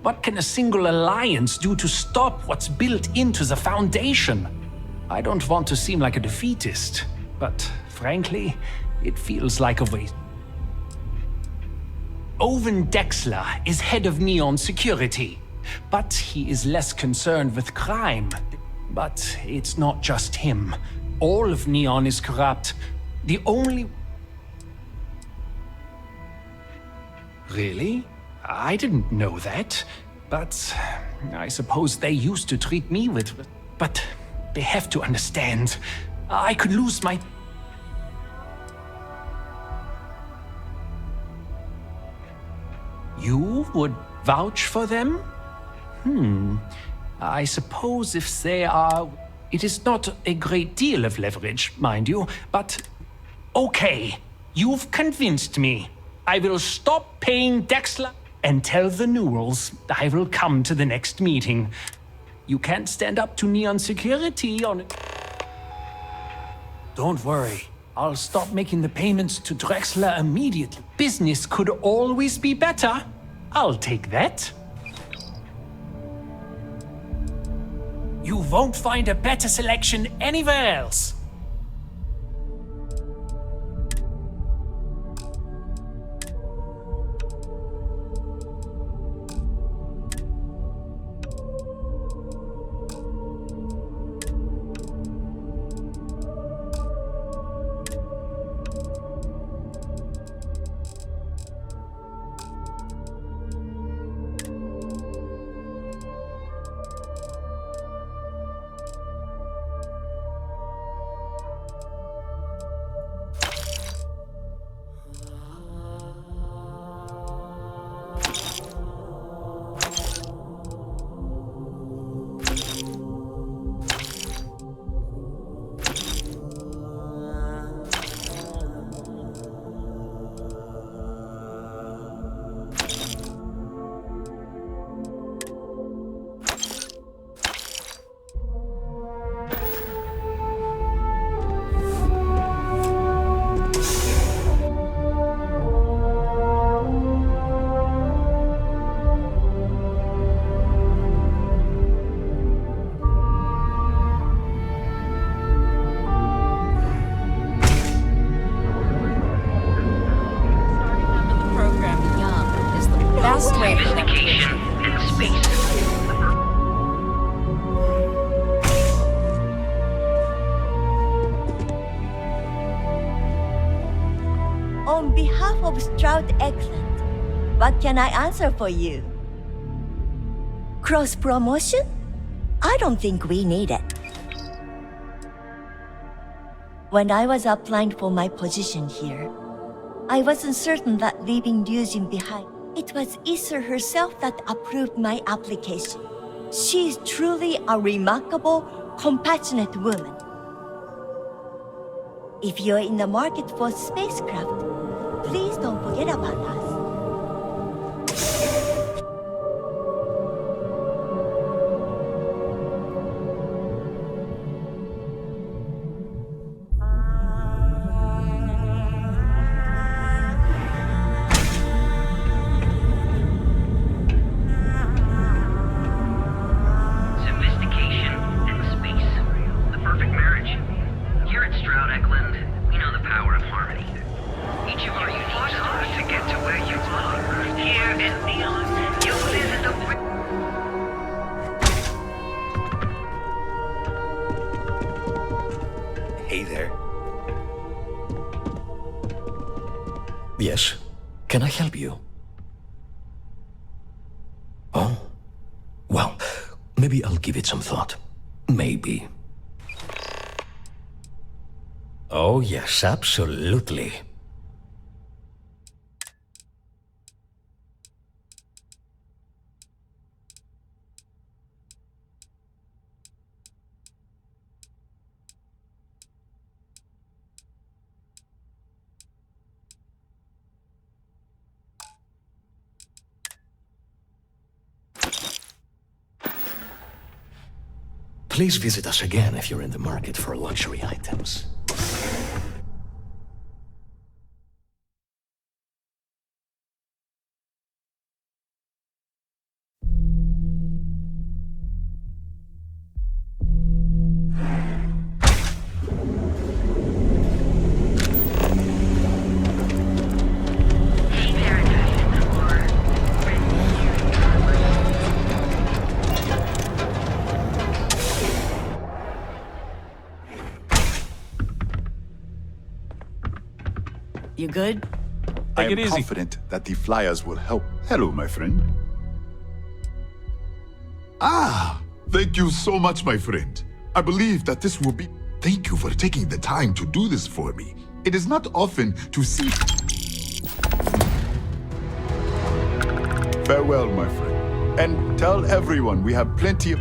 What can a single alliance do to stop what's built into the foundation? I don't want to seem like a defeatist, but frankly, it feels like a waste. Owen Dexler is head of Neon Security, but he is less concerned with crime. But it's not just him. All of Neon is corrupt. The only... Really? I didn't know that. But I suppose they used to treat me with... But they have to understand. I could lose my... You would vouch for them? I suppose if they are... It is not a great deal of leverage, mind you, but... Okay, you've convinced me. I will stop paying Dexler and tell the Newells I will come to the next meeting. You can't stand up to Neon Security on it. Don't worry. I'll stop making the payments to Drexler immediately. Business could always be better. I'll take that. You won't find a better selection anywhere else. On behalf of Stroud Excellent, what can I answer for you? Cross-promotion? I don't think we need it. When I was applying for my position here, I wasn't certain that leaving Ryujin behind. It was Issa herself that approved my application. She's truly a remarkable, compassionate woman. If you're in the market for spacecraft, please don't forget about us. Sophistication and space. The perfect marriage. Here at Stroud Eklund, we know the power of harmony. Each of our unique selves to get to where you are. Here at Neon, you live in the... Hey there. Yes. Can I help you? Oh? Well, maybe I'll give it some thought. Maybe. Oh, yes, absolutely. Please visit us again if you're in the market for luxury items. You good? I am confident that the flyers will help. Hello, my friend. Ah, thank you so much, my friend. I believe that this will be... Thank you for taking the time to do this for me. It is not often to see... Farewell, my friend. And tell everyone we have plenty of...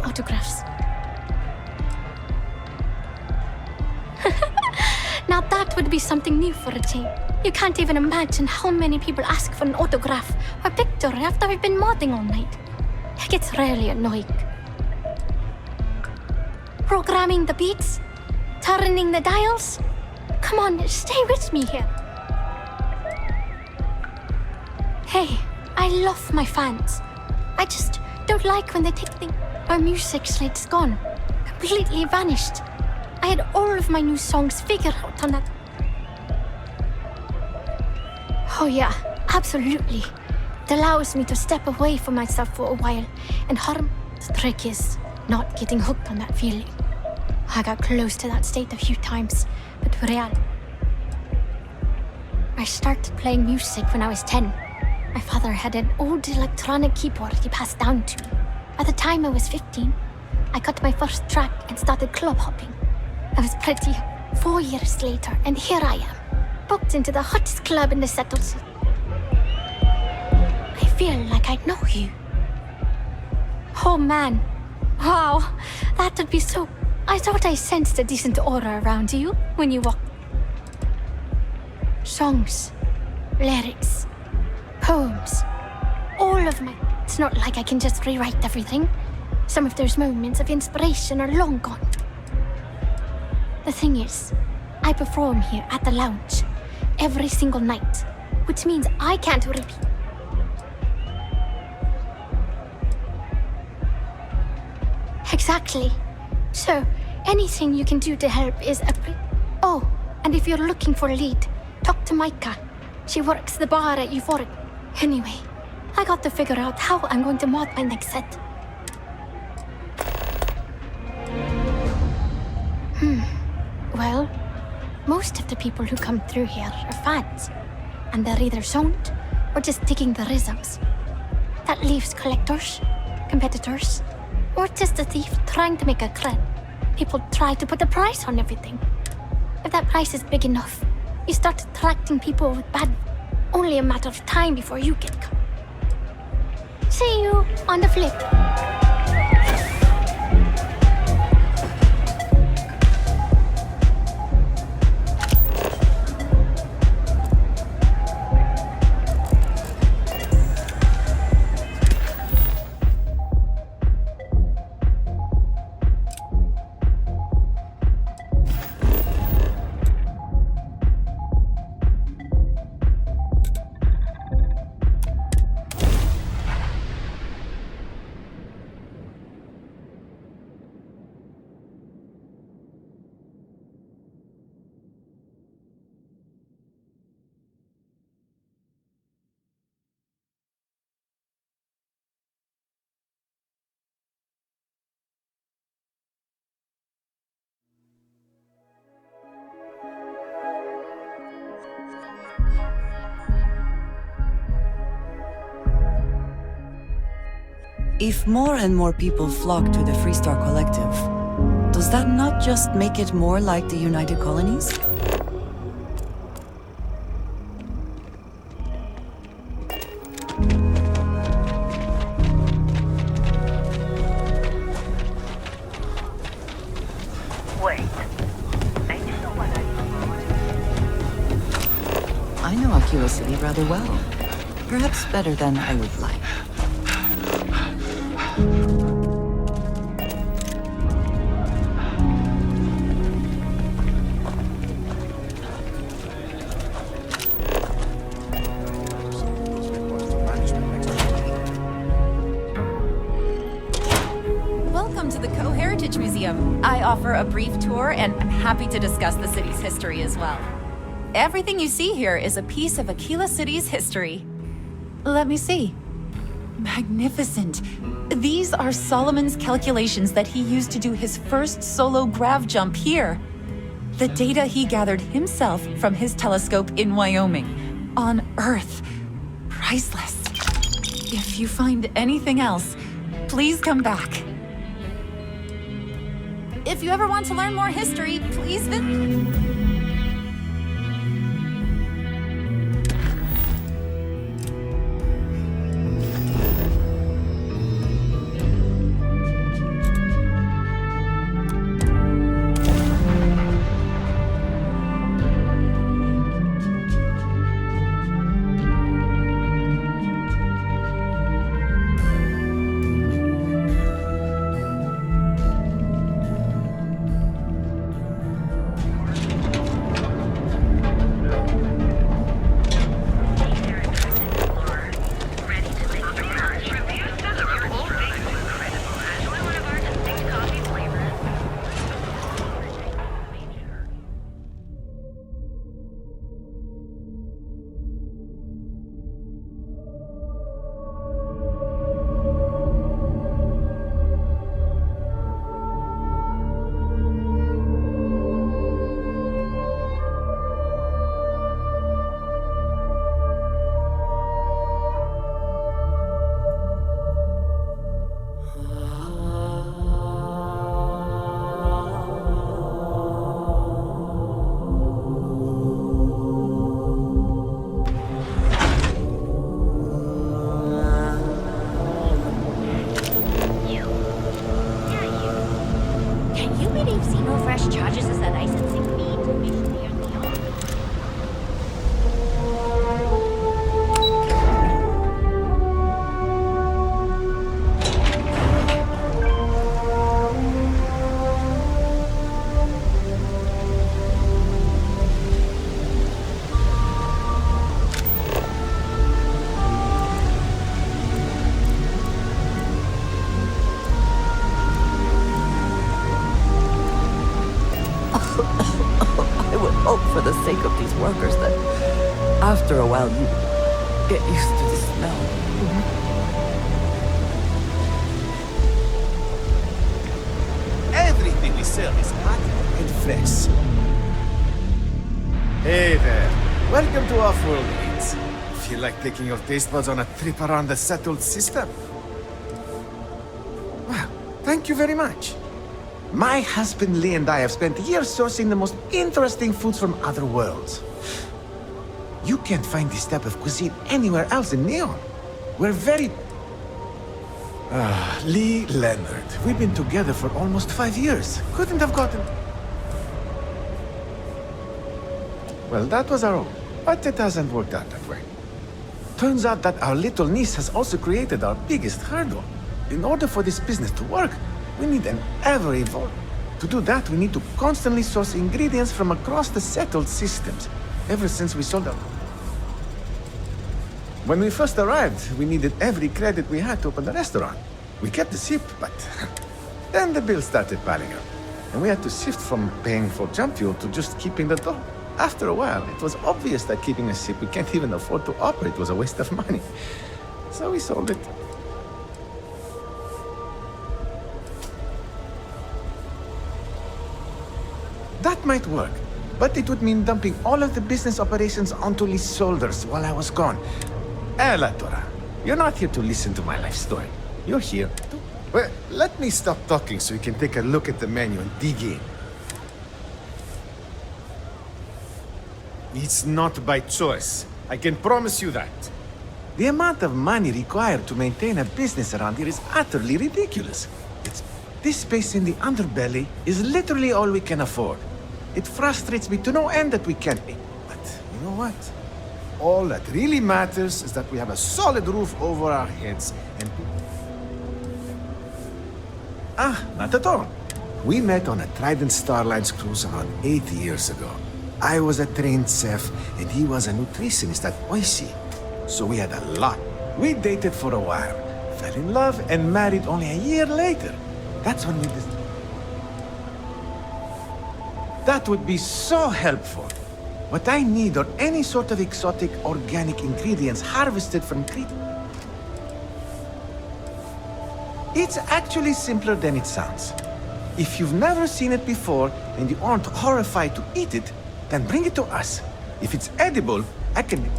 Autographs. Now that would be something new for a team. You can't even imagine how many people ask for an autograph or picture after we've been modding all night. It gets really annoying. Programming the beats? Turning the dials? Come on, stay with me here. Hey, I love my fans. I just don't like when they take things. My music slate's gone. Completely vanished. I had all of my new songs figured out on that. Oh yeah, absolutely. It allows me to step away from myself for a while and harm. The trick is not getting hooked on that feeling. I got close to that state a few times, but real. I started playing music when I was 10. My father had an old electronic keyboard he passed down to me. By the time I was 15, I got my first track and started club hopping. I was pretty. 4 years later, and here I am, booked into the hottest club in the settled city. I feel like I know you. Oh man. Wow, that would be so... I thought I sensed a decent aura around you when you walked. Songs, lyrics, poems, all of my... It's not like I can just rewrite everything. Some of those moments of inspiration are long gone. The thing is, I perform here at the lounge every single night, which means I can't repeat. Exactly. So, anything you can do to help is Oh, and if you're looking for a lead, talk to Micah. She works the bar at Euphoric. Anyway, I got to figure out how I'm going to mod my next set. Well, most of the people who come through here are fans, and they're either zoned or just digging the rhythms. That leaves collectors, competitors, or just a thief trying to make a cred. People try to put a price on everything. If that price is big enough, you start attracting people with bad... Only a matter of time before you get caught. See you on the flip. If more and more people flock to the Freestar Collective, does that not just make it more like the United Colonies? Wait. I know Aquila City rather well. Perhaps better than I would like. Welcome to the Co-Heritage Museum. I offer a brief tour, and I'm happy to discuss the city's history as well. Everything you see here is a piece of Aquila City's history. Let me see. Magnificent. These are Solomon's calculations that he used to do his first solo grav jump here. The data he gathered himself from his telescope in Wyoming. On Earth. Priceless. If you find anything else, please come back. If you ever want to learn more history, please visit... sake of these workers that after a while you get used to the smell. Everything we sell is hot and fresh. Hey there. Welcome to Off-World Eats. Feel like taking your taste buds on a trip around the settled system? Well, thank you very much. My husband Lee and I have spent years sourcing the most interesting foods from other worlds. You can't find this type of cuisine anywhere else in Neon. We're very... Lee Leonard. We've been together for almost 5 years. Couldn't have gotten... Well, that was our own, but it hasn't worked out that way. Turns out that our little niece has also created our biggest hurdle. In order for this business to work, we need an ever-evolving. To do that, we need to constantly source ingredients from across the settled systems, ever since we sold out. When we first arrived, we needed every credit we had to open the restaurant. We kept the ship, but then the bills started piling up, and we had to shift from paying for jump fuel to just keeping the dough. After a while, it was obvious that keeping a ship we can't even afford to operate was a waste of money. So we sold it. That might work, but it would mean dumping all of the business operations onto Lee's shoulders while I was gone. La Tora, you're not here to listen to my life story. You're here to... Well, let me stop talking so you can take a look at the menu and dig in. It's not by choice. I can promise you that. The amount of money required to maintain a business around here is utterly ridiculous. This space in the underbelly is literally all we can afford. It frustrates me to no end that we can't be. But you know what? All that really matters is that we have a solid roof over our heads and... not at all. We met on a Trident Starlines cruise around 8 years ago. I was a trained chef, and he was a nutritionist at Oishi. So we had a lot. We dated for a while, fell in love, and married only a year later. That's when we... That would be so helpful. What I need are any sort of exotic organic ingredients harvested from Crete. It's actually simpler than it sounds. If you've never seen it before and you aren't horrified to eat it, then bring it to us. If it's edible, I can...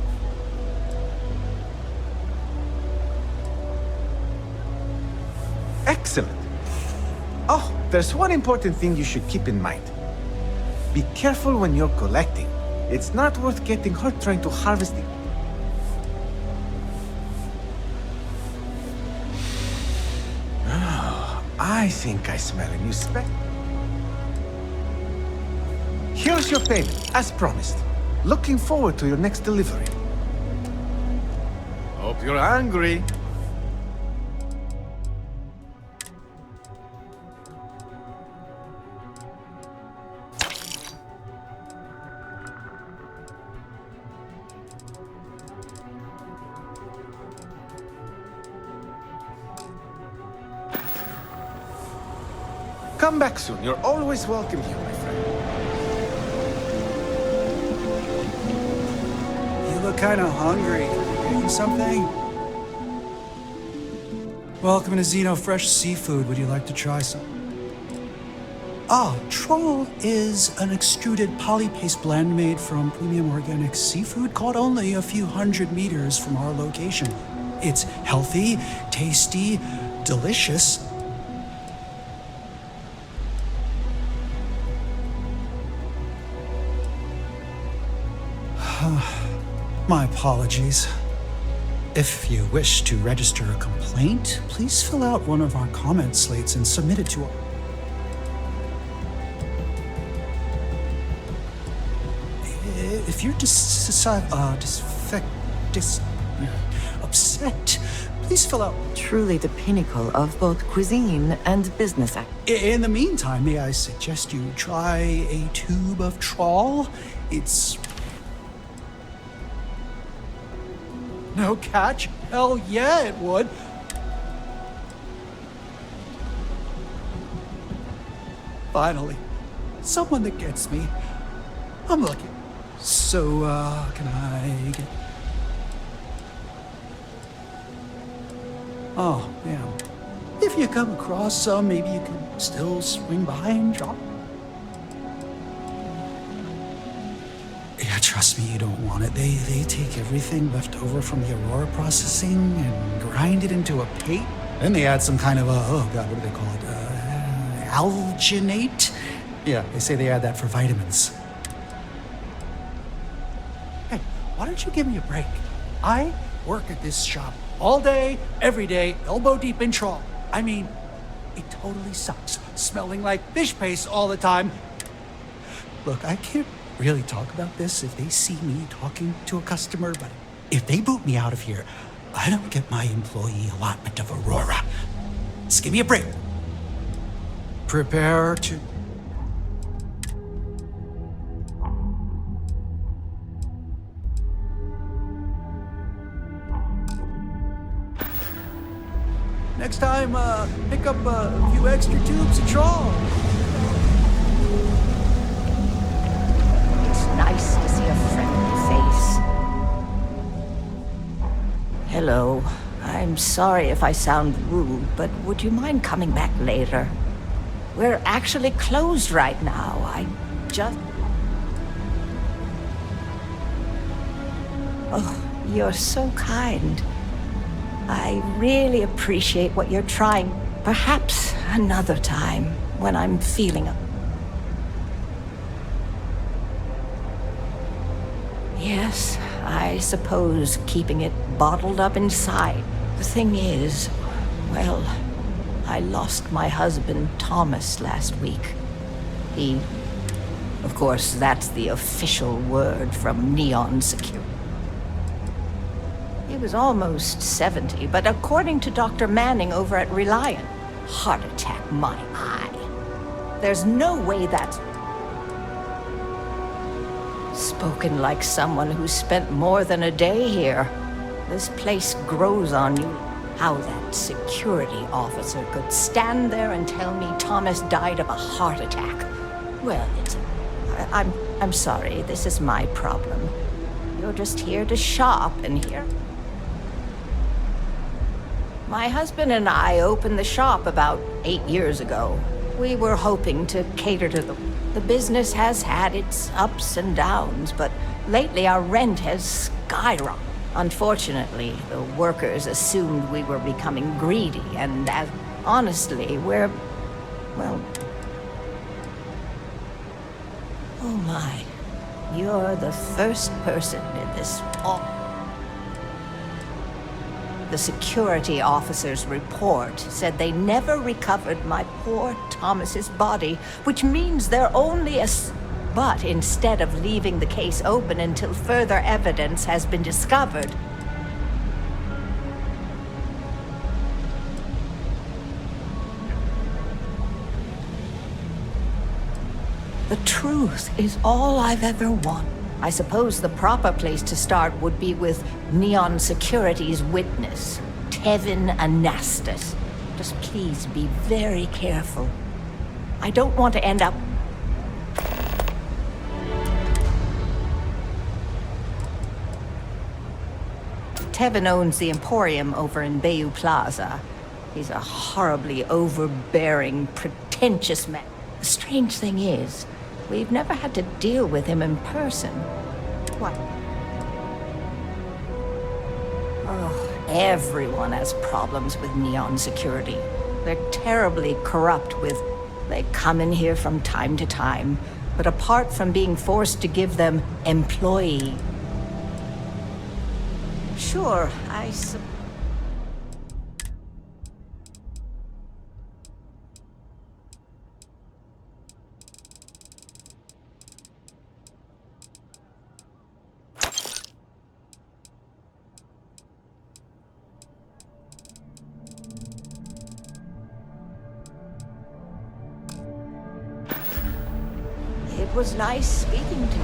Excellent. Oh, there's one important thing you should keep in mind. Be careful when you're collecting. It's not worth getting hurt trying to harvest it. Oh, I think I smell a new spec. Here's your payment, as promised. Looking forward to your next delivery. Hope you're hungry. Come back soon. You're always welcome here, my friend. You look kind of hungry. Eating something? Welcome to Xeno Fresh Seafood. Would you like to try some? Troll is an extruded polypaste blend made from premium organic seafood caught only a few hundred meters from our location. It's healthy, tasty, delicious. My apologies. If you wish to register a complaint, please fill out one of our comment slates and submit it to our... If you're upset, please fill out... Truly the pinnacle of both cuisine and business act. In the meantime, may I suggest you try a tube of trawl? It's... No catch? Hell yeah, it would. Finally, someone that gets me. I'm looking So, can I get... Oh, yeah. If you come across some, maybe you can still swing by and drop. Yeah, trust me, you don't want it. They take everything left over from the Aurora processing and grind it into a paste. Then they add some kind of oh god, what do they call it? Alginate? Yeah, they say they add that for vitamins. Hey, why don't you give me a break? I work at this shop all day, every day, elbow deep in trawl. I mean, it totally sucks. Smelling like fish paste all the time. Look, I can't really talk about this if they see me talking to a customer, but if they boot me out of here, I don't get my employee allotment of Aurora. Just give me a break. Prepare to... Next time, pick up a few extra tubes of trawl. It's nice to see a friendly face. Hello. I'm sorry if I sound rude, but would you mind coming back later? We're actually closed right now. I just... Oh, you're so kind. I really appreciate what you're trying. Perhaps another time, when I'm feeling up. Yes, I suppose keeping it bottled up inside. The thing is, well, I lost my husband, Thomas, last week. He... Of course, that's the official word from Neon Security. He was almost 70, but according to Dr. Manning over at Reliant, heart attack, my eye. There's no way that's... Spoken like someone who spent more than a day here. This place grows on you. How that security officer could stand there and tell me Thomas died of a heart attack. Well, I'm sorry, this is my problem. You're just here to shop and here... My husband and I opened the shop about 8 years ago. We were hoping to cater to the business has had its ups and downs, but lately our rent has skyrocketed. Unfortunately, the workers assumed we were becoming greedy, and honestly, we're... well... Oh my. You're the first person in this... The security officer's report said they never recovered my poor Thomas's body, which means they're only a... But instead of leaving the case open until further evidence has been discovered... The truth is all I've ever wanted. I suppose the proper place to start would be with Neon Security's witness, Tevin Anastas. Just please be very careful. I don't want to end up... Tevin owns the Emporium over in Bayou Plaza. He's a horribly overbearing, pretentious man. The strange thing is, we've never had to deal with him in person. What? Oh, everyone has problems with Neon Security. They're terribly corrupt with... They come in here from time to time, but apart from being forced to give them employee... Sure, It was nice speaking to you.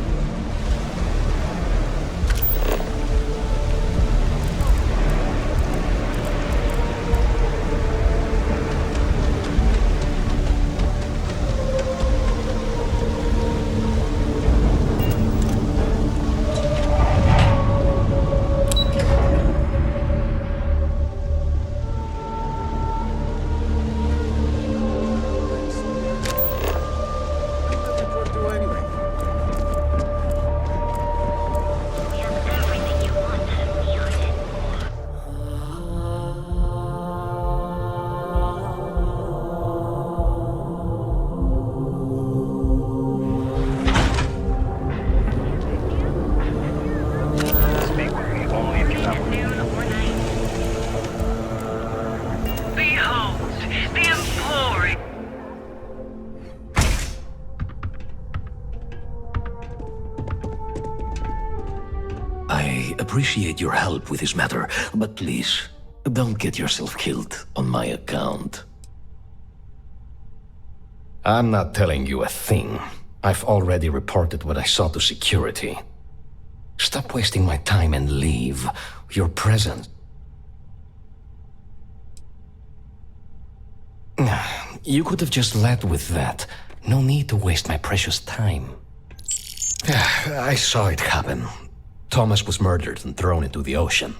appreciate your help with this matter, but please, don't get yourself killed on my account. I'm not telling you a thing. I've already reported what I saw to security. Stop wasting my time and leave. Your presence. You could have just led with that. No need to waste my precious time. I saw it happen. Thomas was murdered and thrown into the ocean.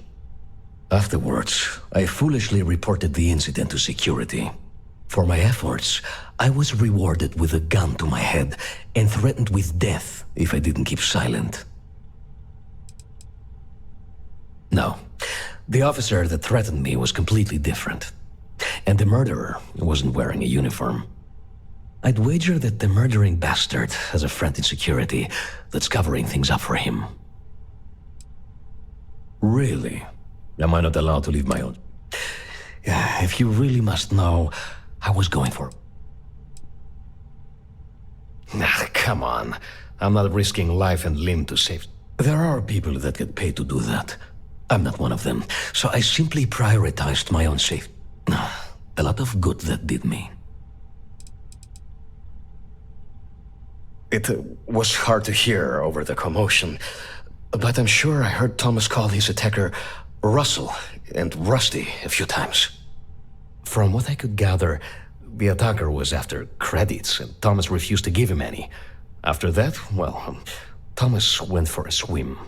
Afterwards, I foolishly reported the incident to security. For my efforts, I was rewarded with a gun to my head and threatened with death if I didn't keep silent. No, the officer that threatened me was completely different. And the murderer wasn't wearing a uniform. I'd wager that the murdering bastard has a friend in security that's covering things up for him. Really? Am I not allowed to leave my own? If you really must know, I was going for... Come on. I'm not risking life and limb to save... There are people that get paid to do that. I'm not one of them, so I simply prioritized my own safety. A lot of good that did me. It was hard to hear over the commotion, but I'm sure I heard Thomas call his attacker Russell and Rusty a few times. From what I could gather, the attacker was after credits, and Thomas refused to give him any. After that, well, Thomas went for a swim.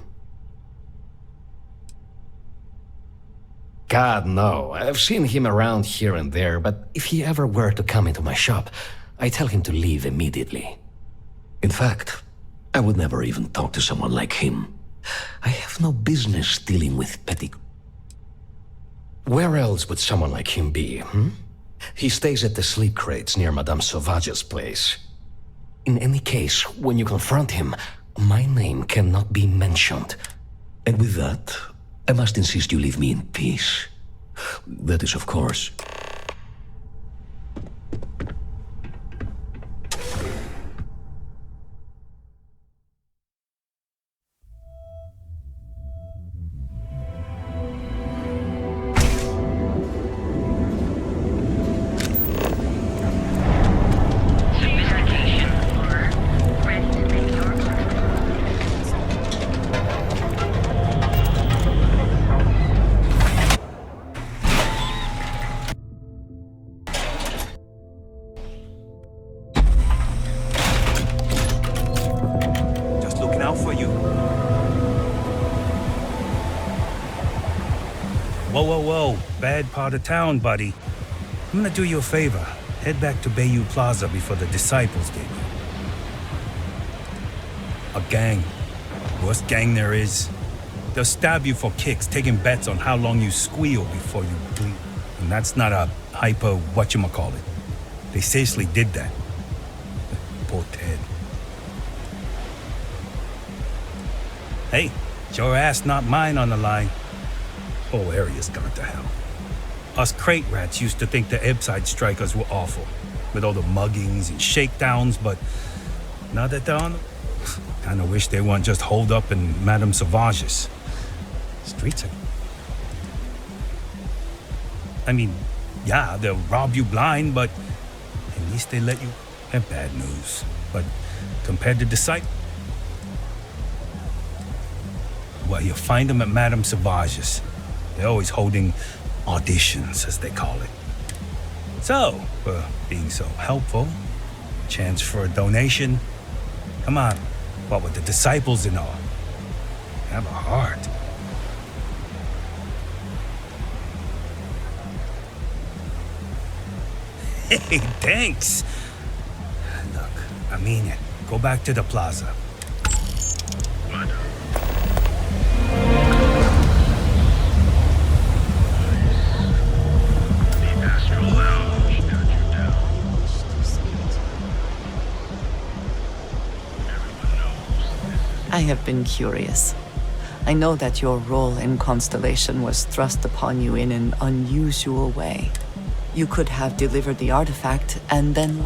God, no. I've seen him around here and there, but if he ever were to come into my shop, I tell him to leave immediately. In fact, I would never even talk to someone like him. I have no business dealing with petty... Where else would someone like him be, He stays at the sleep crates near Madame Sauvage's place. In any case, when you confront him, my name cannot be mentioned. And with that, I must insist you leave me in peace. That is, of course... Whoa. Bad part of town, buddy. I'm gonna do you a favor. Head back to Bayou Plaza before the Disciples get you. A gang. Worst gang there is. They'll stab you for kicks, taking bets on how long you squeal before you bleed. And that's not a hyper whatchamacallit. They seriously did that. Poor Ted. Hey, it's your ass, not mine on the line. Whole area's gone to hell. Us crate rats used to think the Ebbside strikers were awful, with all the muggings and shakedowns, but now that they're on, kinda wish they weren't just holed up in Madame Sauvage's. Streets are... I mean, yeah, they'll rob you blind, but at least they let you have bad news. But compared to Disciples, well, you'll find them at Madame Sauvage's. They're always holding auditions, as they call it. So, for being so helpful, chance for a donation. Come on, what with the Disciples and all? Have a heart. Hey, thanks. Look, I mean it. Go back to the plaza. I have been curious. I know that your role in Constellation was thrust upon you in an unusual way. You could have delivered the artifact and then...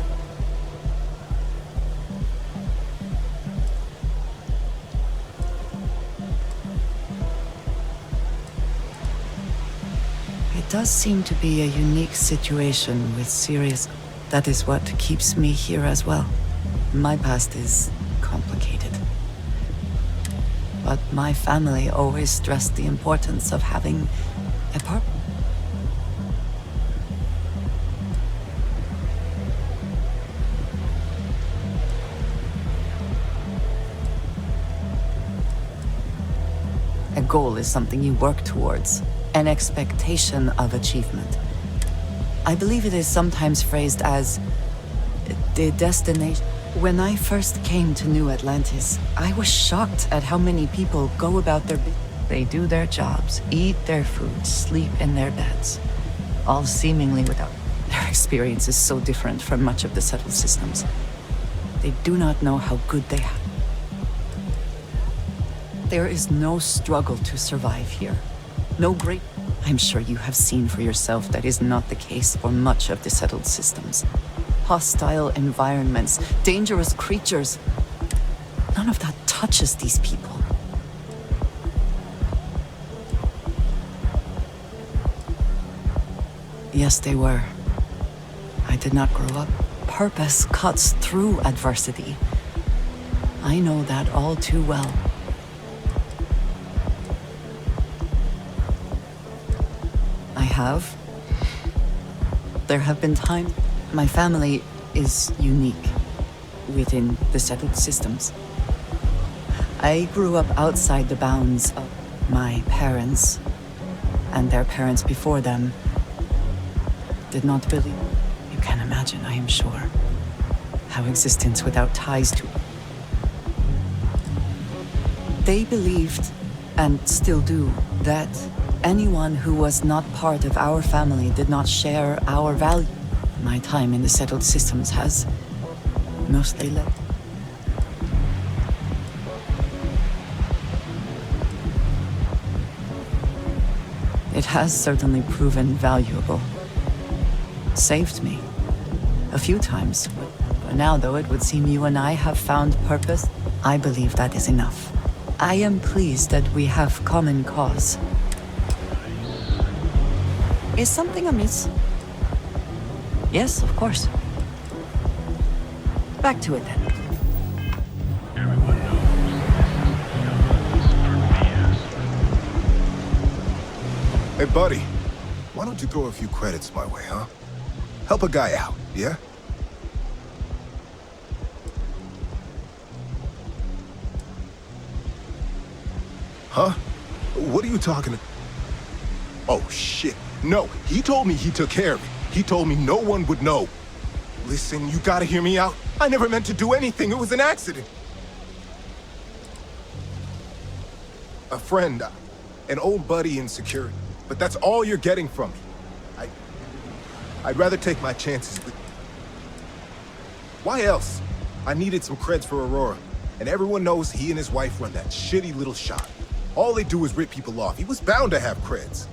It does seem to be a unique situation with serious... That is what keeps me here as well. My past is complicated. But my family always stressed the importance of having a partner. A goal is something you work towards, an expectation of achievement. I believe it is sometimes phrased as the destination. When I first came to New Atlantis, I was shocked at how many people go about their business. They do their jobs, eat their food, sleep in their beds, all seemingly without... Their experience is so different from much of the settled systems. They do not know how good they have. There is no struggle to survive here. No great... I'm sure you have seen for yourself that is not the case for much of the settled systems. Hostile environments, dangerous creatures. None of that touches these people. Yes, they were. I did not grow up. Purpose cuts through adversity. I know that all too well. I have. There have been times. My family is unique within the settled systems. I grew up outside the bounds of my parents, and their parents before them did not believe. You can imagine, I am sure, how existence without ties to... They believed, and still do, that anyone who was not part of our family did not share our value. My time in the settled systems has mostly led. It has certainly proven valuable. Saved me. A few times. But now, though, it would seem you and I have found purpose. I believe that is enough. I am pleased that we have common cause. Is something amiss? Yes, of course. Back to it then. Hey, buddy. Why don't you throw a few credits my way, huh? Help a guy out, yeah? Huh? What are you talking? Oh, shit. No, he told me he took care of it. He told me no one would know. Listen, you gotta hear me out. I never meant to do anything. It was an accident. A friend, an old buddy in security. But that's all you're getting from me. I'd rather take my chances with... Why else? I needed some creds for Aurora. And everyone knows he and his wife run that shitty little shop. All they do is rip people off. He was bound to have creds.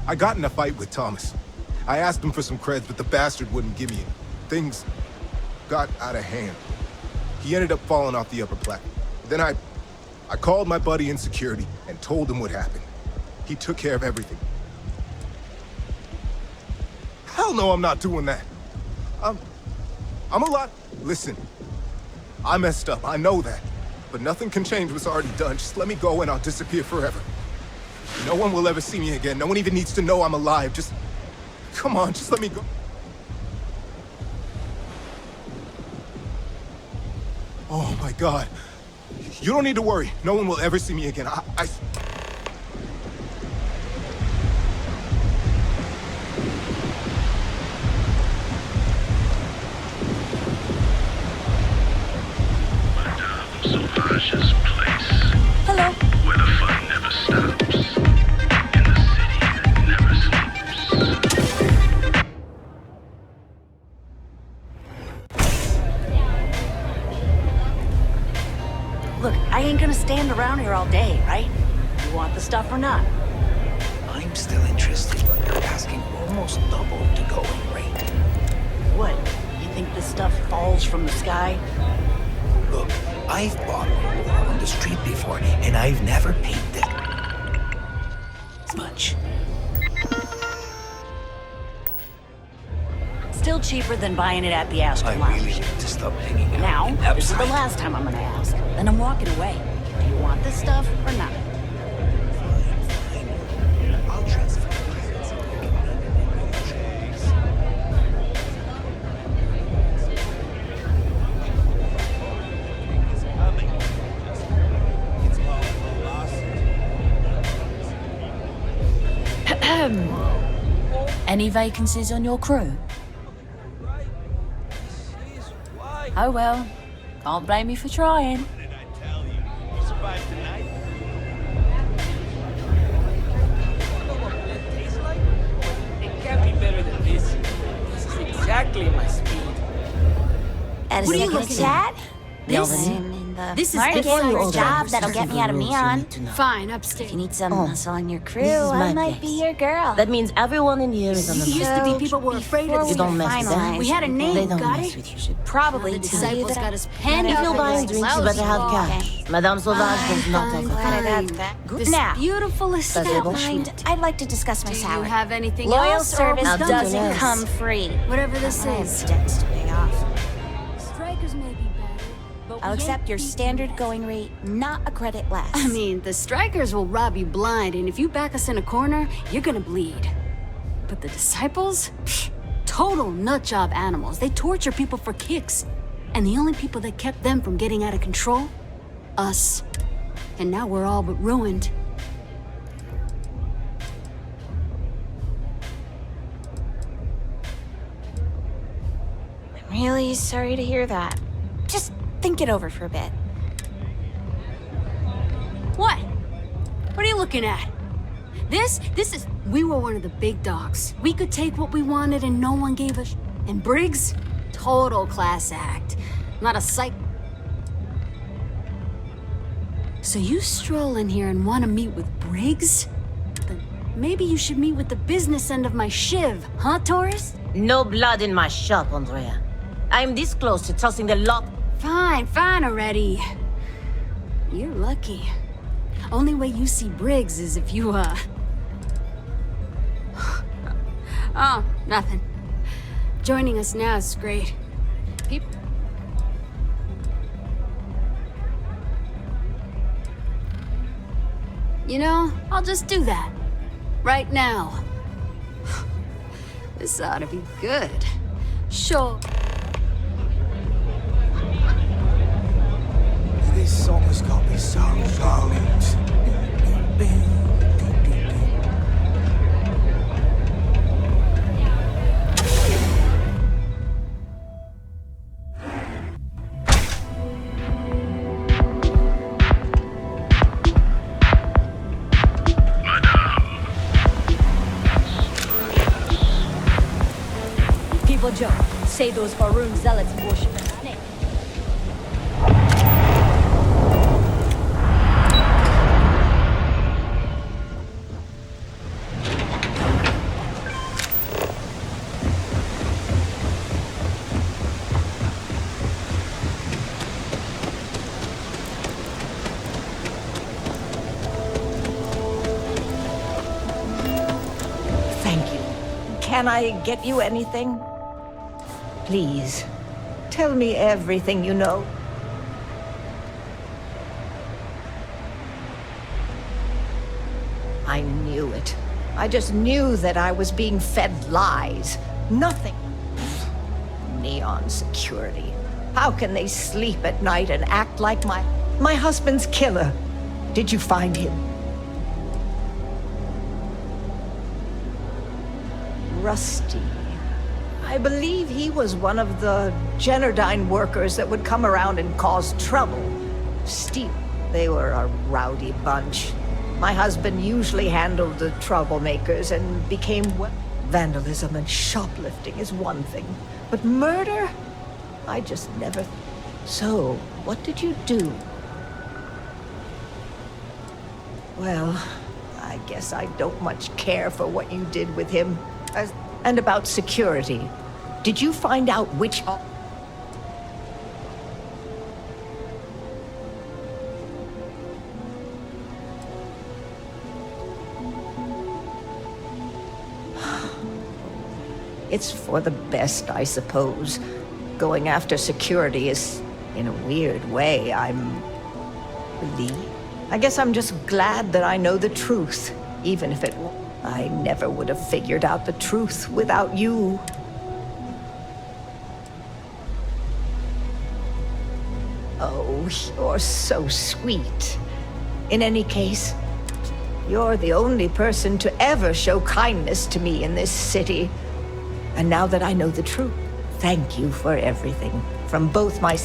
I got in a fight with Thomas. I asked him for some creds, but the bastard wouldn't give me it. Things got out of hand. He ended up falling off the upper platform. Then I called my buddy in security and told him what happened. He took care of everything. Hell no, I'm not doing that. I'm a lot... Listen, I messed up, I know that. But nothing can change what's already done. Just let me go and I'll disappear forever. No one will ever see me again. No one even needs to know I'm alive. Just... Come on, just let me go. Oh my God. You don't need to worry. No one will ever see me again. I... Hello. Where the fun never stops. In the city that never sleeps. Look, I ain't gonna stand around here all day, right? You want the stuff or not? I'm still interested, but you're asking almost double the going rate. What? You think this stuff falls from the sky? Look, I've bought ore on the street before, and I've never paid it. much. Still cheaper than buying it at the Astro I Lounge. really need to stop hanging out. Now, this is the last time I'm gonna ask. Then I'm walking away. Do you want this stuff or not? I'll transfer. Any vacancies on your crew? Oh well, can't blame you for trying. It can't be better than this. This is exactly my speed. What are you looking at? This is Marty before gave you me a old job man. that'll get me out of Neon. Fine, upstairs. If you need some Oh, muscle on your crew, this is my I might place. be your girl. That means everyone in here is on the It used to be people were afraid of You the don't mess with them. We had a name, They don't got mess it? with you. Should Probably The tell you disciples that got us penned If up. you're buying like drinks, you better have lousy cash. Madame Sauvage does not have fine. cash. This Now, beautiful establishment. I'd like to discuss my Do you salary. have anything Loyal else, or are we service done doesn't with this? come free. Whatever this I have is. debts to pay off. Strikers may be better, but I'll we accept ain't your beating standard that. going rate, not a credit less. I mean, the strikers will rob you blind, and if you back us in a corner, you're gonna bleed. But the disciples? Pfft, total nutjob animals. They torture people for kicks. And the only people that kept them from getting out of control? Us. And now we're all but ruined. I'm really sorry to hear that. Just think it over for a bit. What? What are you looking at? This is... We were one of the big dogs. We could take what we wanted and no one gave a sh... And Briggs? Total class act. Not a psych... So you stroll in here and want to meet with Briggs? Then maybe you should meet with the business end of my shiv, huh, tourist? No blood in my shop, Andrea. I'm this close to tossing the lot. Fine already. You're lucky. Only way you see Briggs is if you, Oh, nothing. Joining us now is great. People... You know, I'll just do that. Right now. This ought to be good. Sure. This song has got me so violent. People joke, say those Faroon zealots worship a snake. Thank you. Can I get you anything? Please, tell me everything you know. I knew it. I just knew that I was being fed lies. Nothing. Neon security. How can they sleep at night and act like my husband's killer? Did you find him? Rusty. I believe he was one of the Generdyne workers that would come around and cause trouble. Steep. They were a rowdy bunch. My husband usually handled the troublemakers and became vandalism and shoplifting is one thing. But murder? I just never... So, what did you do? Well, I guess I don't much care for what you did with him. And about security. Did you find out which... It's for the best, I suppose. Going after security is, in a weird way, I'm relieved. I guess I'm just glad that I know the truth, even if I never would have figured out the truth without you. Oh, you're so sweet. In any case, you're the only person to ever show kindness to me in this city. And now that I know the truth, thank you for everything, from both my...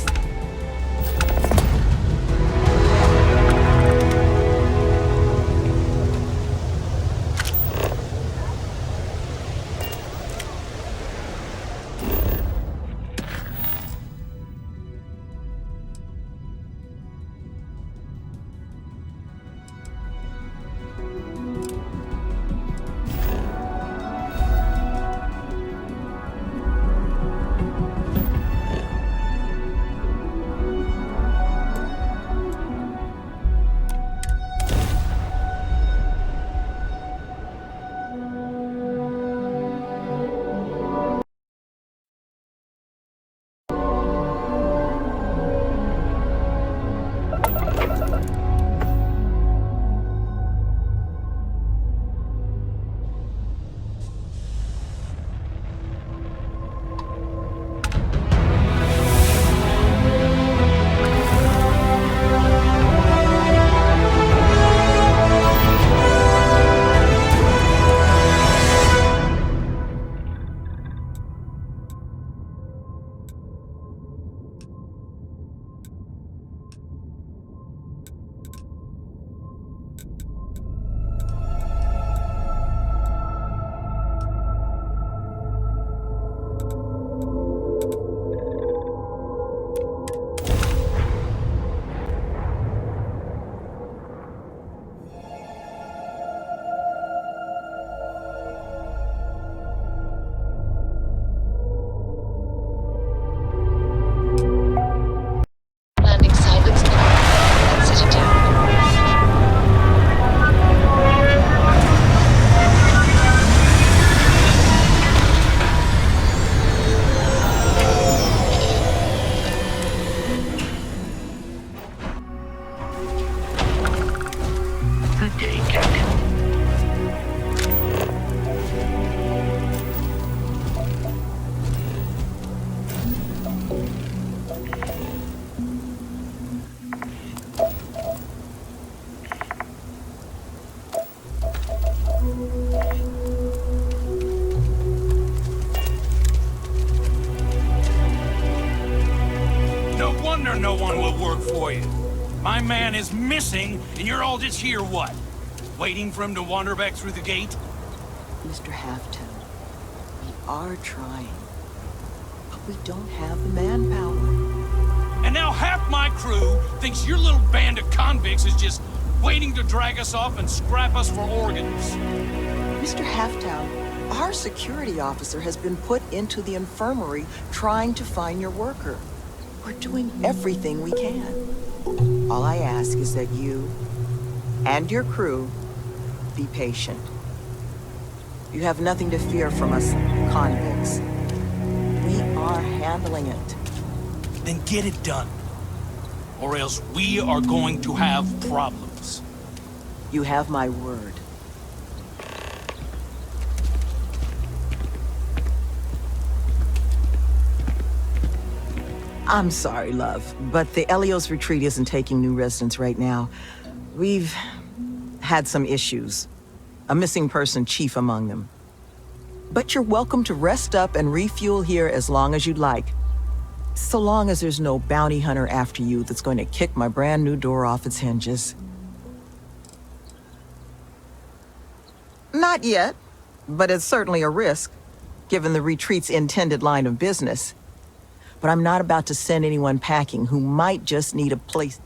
No one will work for you. My man is missing, and you're all just here, what? Waiting for him to wander back through the gate? Mr. Halfton, we are trying, but we don't have the manpower. And now half my crew thinks your little band of convicts is just waiting to drag us off and scrap us for organs. Mr. Halftown, our security officer has been put into the infirmary trying to find your worker. We're doing everything we can. All I ask is that you and your crew be patient. You have nothing to fear from us convicts. We are handling it. Then get it done. Or else we are going to have problems. You have my word. I'm sorry, love, but the Elios retreat isn't taking new residents right now. We've had some issues. A missing person chief among them. But you're welcome to rest up and refuel here as long as you'd like. So long as there's no bounty hunter after you that's going to kick my brand new door off its hinges. Not yet, but it's certainly a risk, given the retreat's intended line of business. But I'm not about to send anyone packing who might just need a place.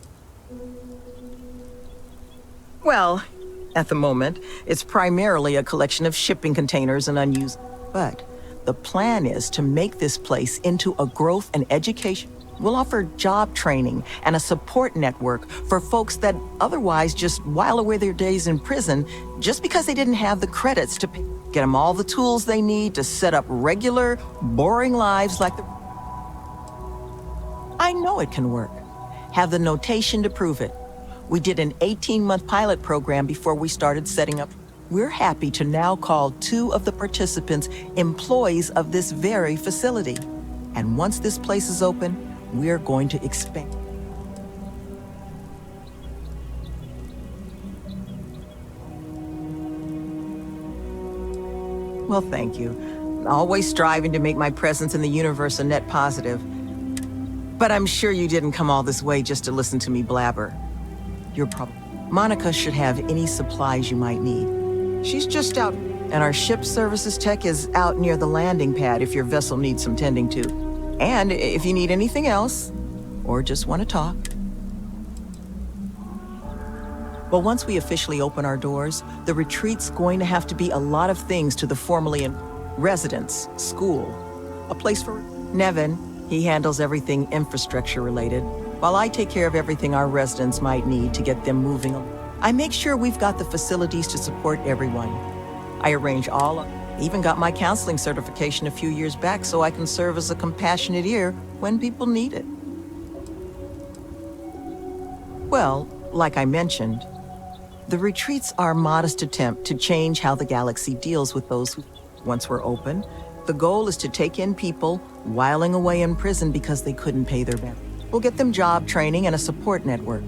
Well, at the moment, it's primarily a collection of shipping containers and unused. But the plan is to make this place into a growth and education. We'll offer job training and a support network for folks that otherwise just while away their days in prison just because they didn't have the credits to pay. Get them all the tools they need to set up regular, boring lives like the... I know it can work. Have the notation to prove it. We did an 18-month pilot program before we started setting up. We're happy to now call 2 of the participants employees of this very facility. And once this place is open, we're going to expand. Well, thank you. Always striving to make my presence in the universe a net positive. But I'm sure you didn't come all this way just to listen to me blabber. You're probably... Monica should have any supplies you might need. She's just out, and our ship services tech is out near the landing pad if your vessel needs some tending to. And if you need anything else, or just want to talk. But once we officially open our doors, the retreat's going to have to be a lot of things to the formerly in residence, school, a place for Nevin. He handles everything infrastructure related, while I take care of everything our residents might need to get them moving. I make sure we've got the facilities to support everyone. I arrange even got my counseling certification a few years back so I can serve as a compassionate ear when people need it. Well, like I mentioned, the retreats are a modest attempt to change how the galaxy deals with those who, once we're open, the goal is to take in people whiling away in prison because they couldn't pay their rent. We'll get them job training and a support network.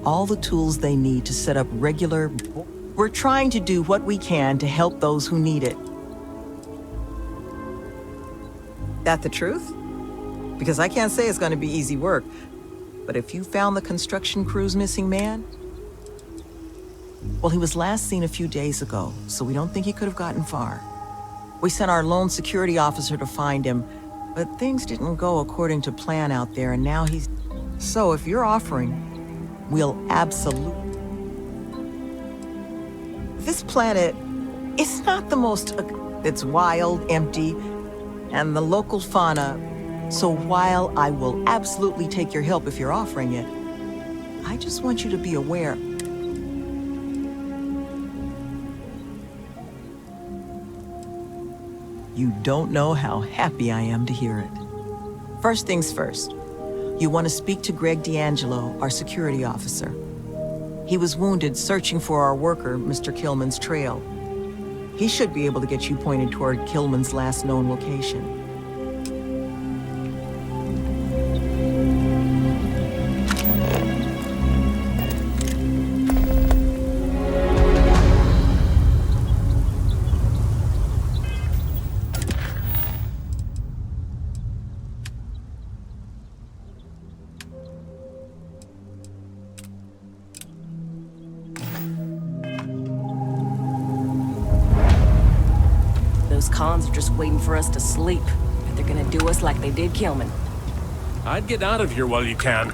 All the tools they need to set up regular... We're trying to do what we can to help those who need it. That the truth? Because I can't say it's going to be easy work, but if you found the construction crew's missing man... Well, he was last seen a few days ago, so we don't think he could have gotten far. We sent our lone security officer to find him, but things didn't go according to plan out there, and now he's... So if you're offering, we'll absolutely... This planet is not the most... It's wild, empty, and the local fauna. So while I will absolutely take your help if you're offering it, I just want you to be aware... You don't know how happy I am to hear it. First things first, you want to speak to Greg D'Angelo, our security officer. He was wounded searching for our worker, Mr. Killman's trail. He should be able to get you pointed toward Killman's last known location. Cons are just waiting for us to sleep. They're gonna do us like they did Killman. I'd get out of here while you can.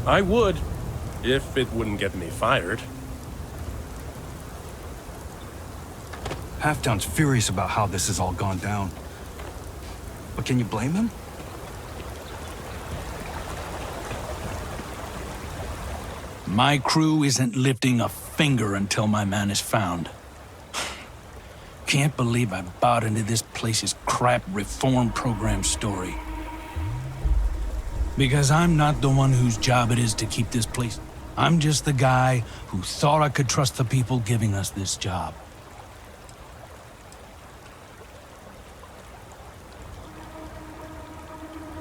I would, if it wouldn't get me fired. Halftown's furious about how this has all gone down. But can you blame him? My crew isn't lifting a finger until my man is found. Can't believe I bought into this place's crap reform program story. Because I'm not the one whose job it is to keep this place. I'm just the guy who thought I could trust the people giving us this job.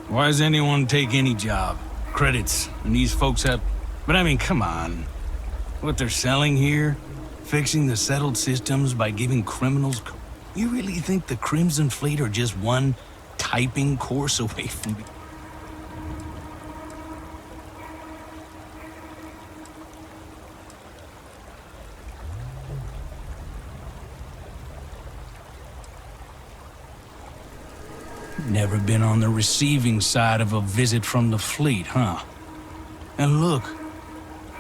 Why does anyone take any job? Credits, and these folks have... But I mean, come on. What they're selling here? Fixing the settled systems by giving criminals... You really think the Crimson Fleet are just one typing course away from... Never been on the receiving side of a visit from the fleet, huh? And look,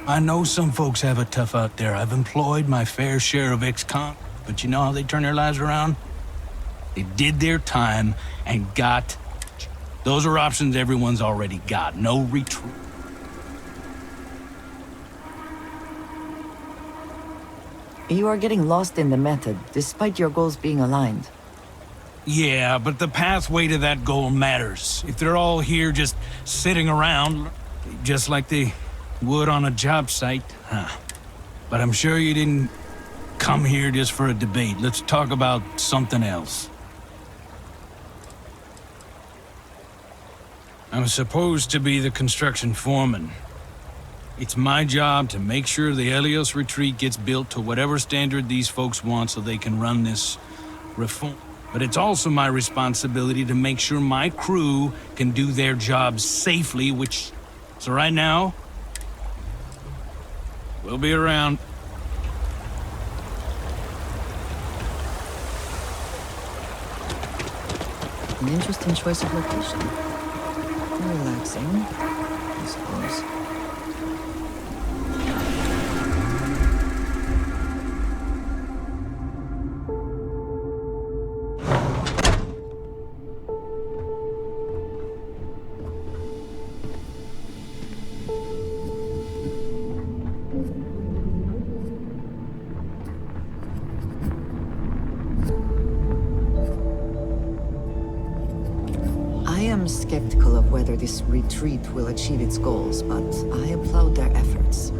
I know some folks have it tough out there. I've employed my fair share of ex-con, but you know how they turn their lives around? They did their time and got... Those are options everyone's already got. No retreat. You are getting lost in the method, despite your goals being aligned. Yeah, but the pathway to that goal matters. If they're all here just sitting around, just like they would on a job site, huh? But I'm sure you didn't come here just for a debate. Let's talk about something else. I'm supposed to be the construction foreman. It's my job to make sure the Helios retreat gets built to whatever standard these folks want so they can run this reform. But it's also my responsibility to make sure my crew can do their jobs safely, which... So right now, we'll be around. An interesting choice of location. Relaxing, I suppose. I am skeptical of whether this retreat will achieve its goals, but I applaud their efforts.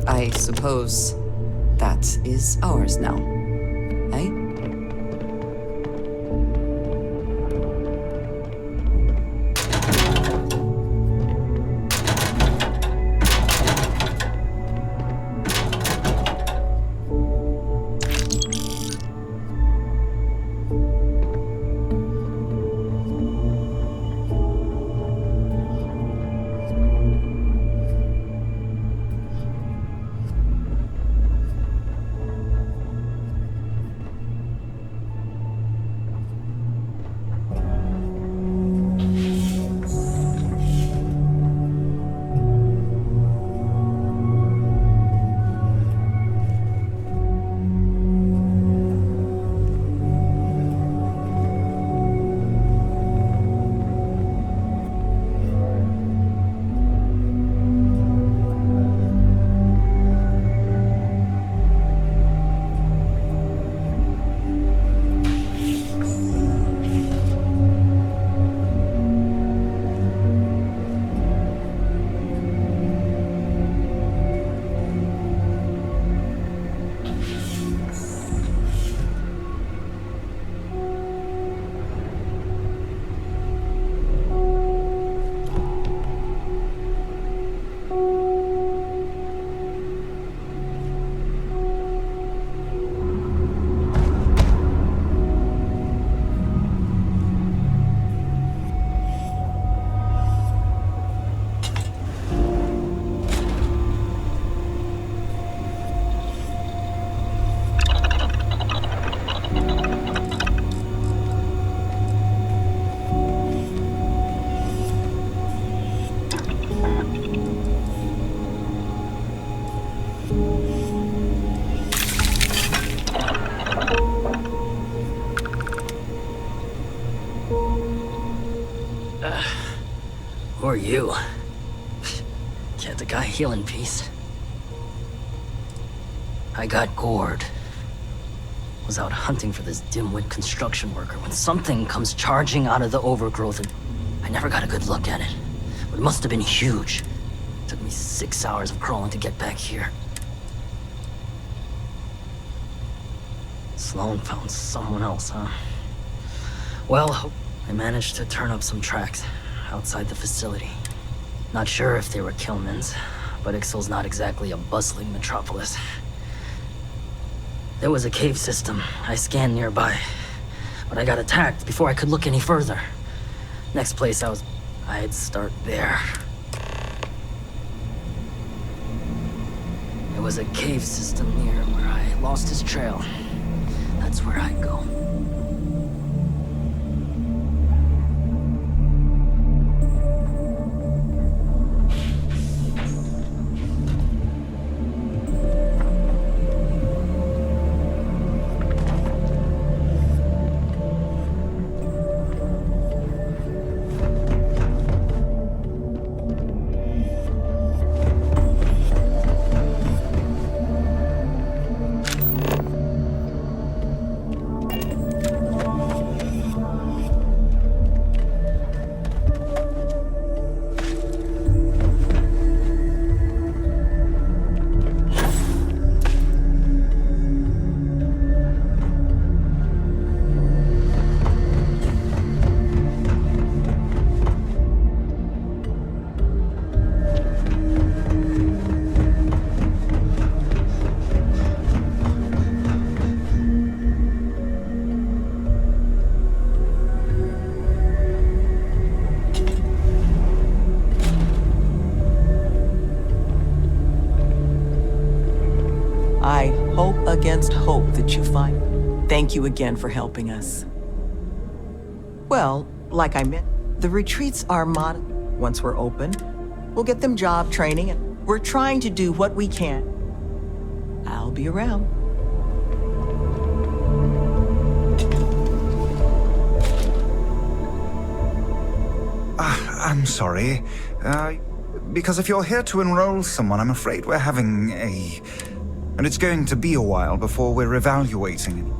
I suppose that is ours now, eh? Who are you? Can't the guy heal in peace? I got gored. Was out hunting for this dimwit construction worker when something comes charging out of the overgrowth and I never got a good look at it. But it must have been huge. Took me 6 hours of crawling to get back here. Sloan found someone else, huh? Well, I managed to turn up some tracks outside the facility. Not sure if they were Kilman's, but Ixal's not exactly a bustling metropolis. There was a cave system I scanned nearby, but I got attacked before I could look any further. Next place I'd start there. There was a cave system near where I lost his trail. That's where I'd go. against hope that you find. Thank you again for helping us. Well, like I meant, the retreats are modest. Once we're open, we'll get them job training, and we're trying to do what we can. I'll be around. I'm sorry. Because if you're here to enroll someone, I'm afraid we're having a... And it's going to be a while before we're evaluating.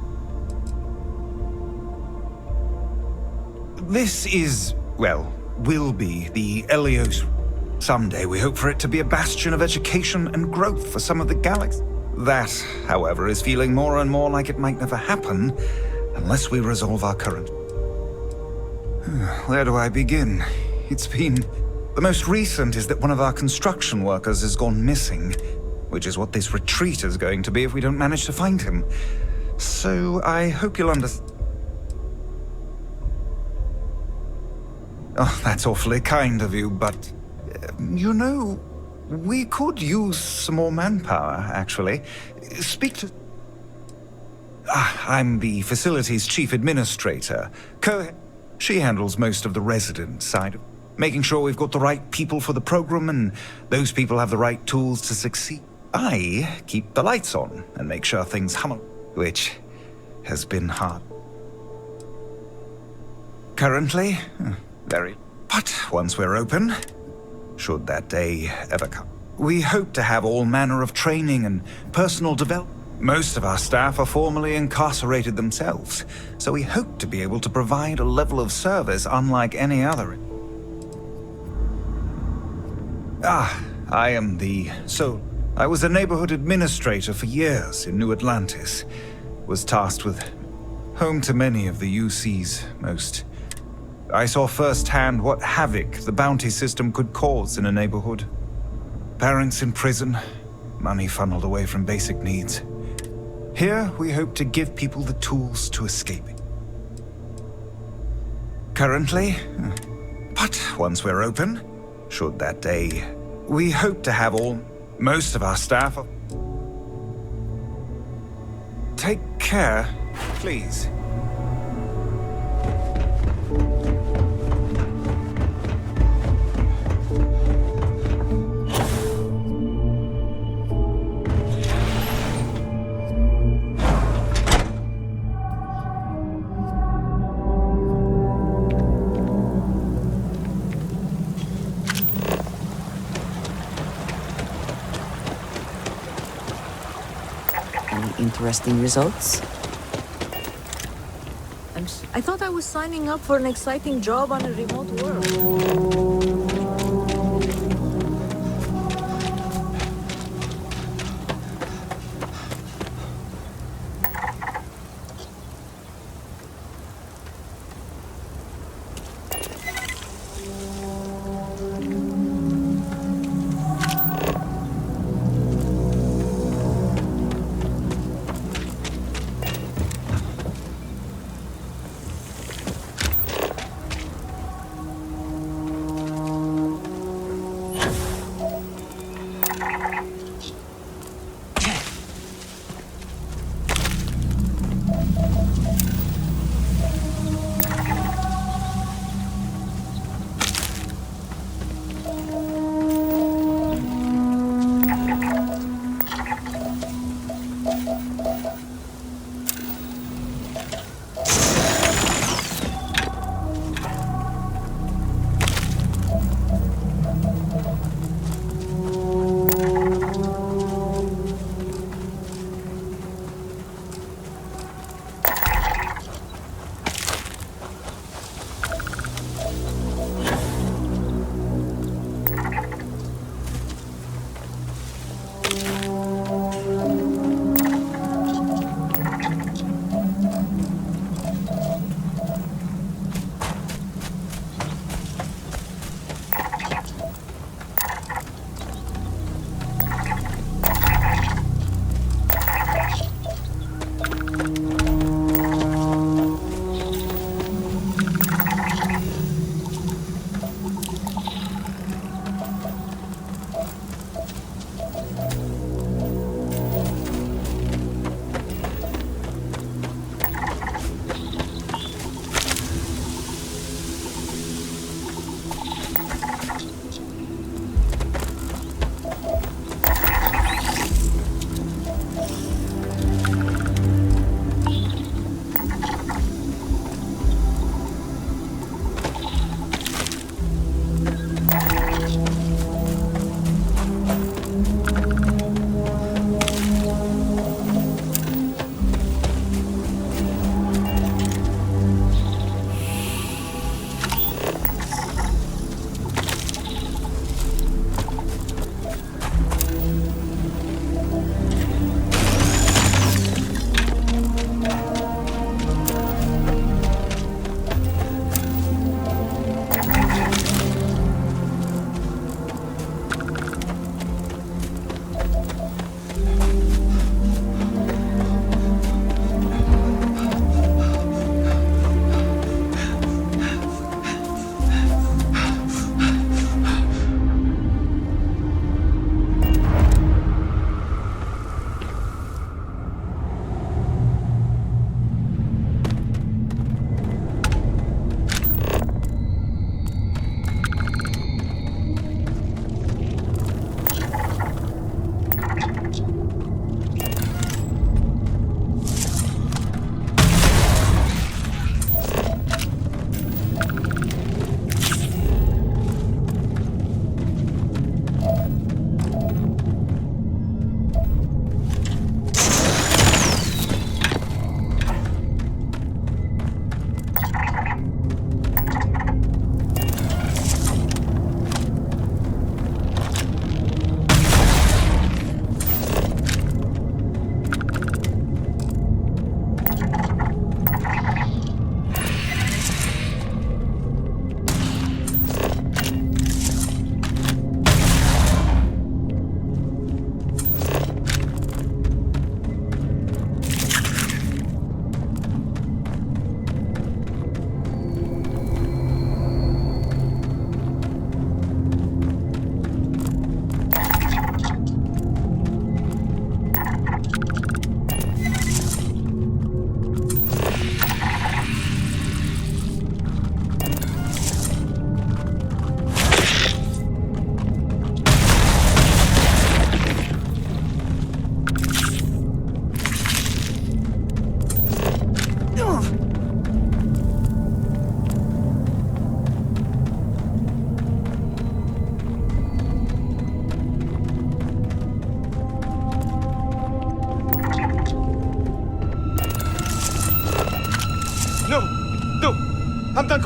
This is, well, will be the Elios. Someday we hope for it to be a bastion of education and growth for some of the galaxy. That, however, is feeling more and more like it might never happen unless we resolve our current... Where do I begin? It's been... The most recent is that one of our construction workers has gone missing, which is what this retreat is going to be if we don't manage to find him. So I hope you'll understand. Oh, that's awfully kind of you, but... you know, we could use some more manpower, actually. Speak to... I'm the facility's chief administrator. She handles most of the resident side, making sure we've got the right people for the program and those people have the right tools to succeed. I keep the lights on and make sure things hum, which has been hard. Currently, very. But once we're open, should that day ever come, we hope to have all manner of training and personal development. Most of our staff are formerly incarcerated themselves, so we hope to be able to provide a level of service unlike any other. I am the... I was a neighborhood administrator for years in New Atlantis. Was tasked with home to many of the UC's most... I saw firsthand what havoc the bounty system could cause in a neighborhood. Parents in prison, money funneled away from basic needs. Here, we hope to give people the tools to escape it. Currently, but once we're open, should that day, we hope to have most of our staff. Take care, please. Interesting results? I thought I was signing up for an exciting job on a remote world.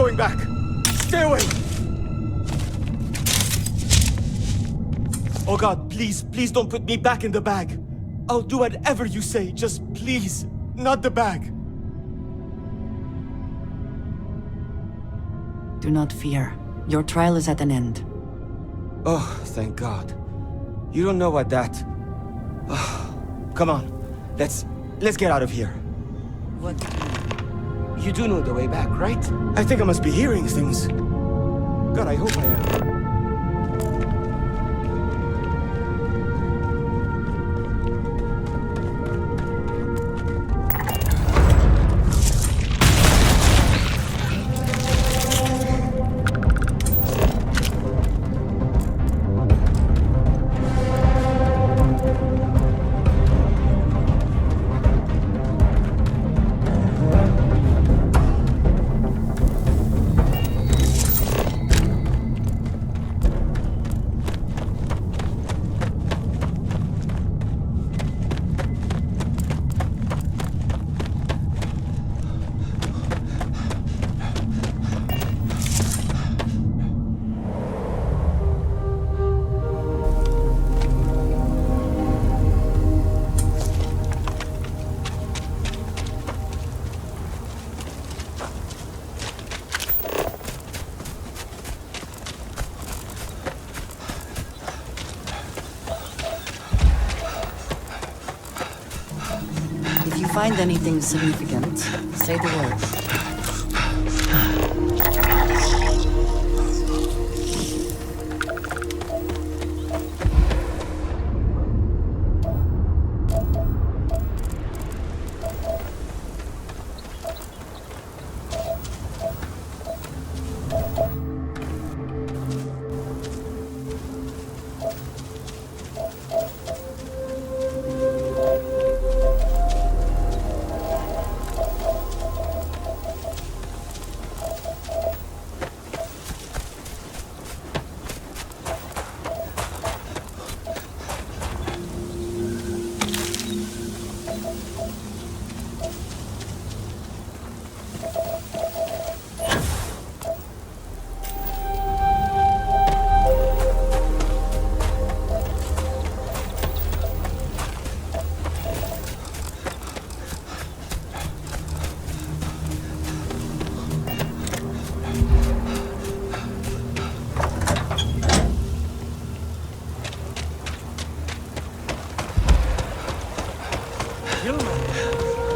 going back. Stay away. Oh God, please, please don't put me back in the bag. I'll do whatever you say, just please, not the bag. Do not fear. Your trial is at an end. Oh, thank God. You don't know what that... Come on, let's get out of here. What? You do know the way back, right? I think I must be hearing things. God, I hope I am. If you find anything significant, say the word.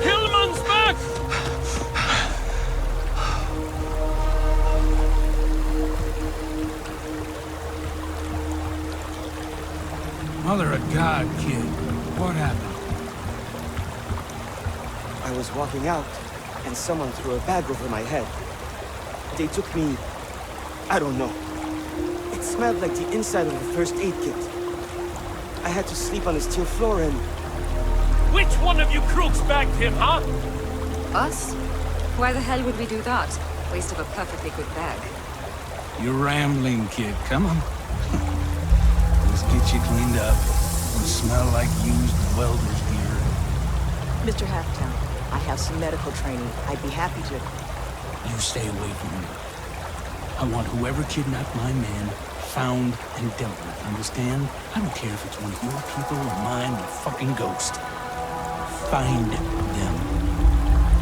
Hillman's back! Mother of God, kid. What happened? I was walking out, and someone threw a bag over my head. They took me... I don't know. It smelled like the inside of the first aid kit. I had to sleep on a steel floor and... Which one of you crooks bagged him, huh? Us? Why the hell would we do that? Waste of a perfectly good bag. You're rambling, kid. Come on. Let's get you cleaned up. You smell like used welder's gear. Mr. Halftown, I have some medical training. I'd be happy to... You stay away from me. I want whoever kidnapped my man found and dealt with, understand? I don't care if it's one of your people or mine or a fucking ghost. Find them.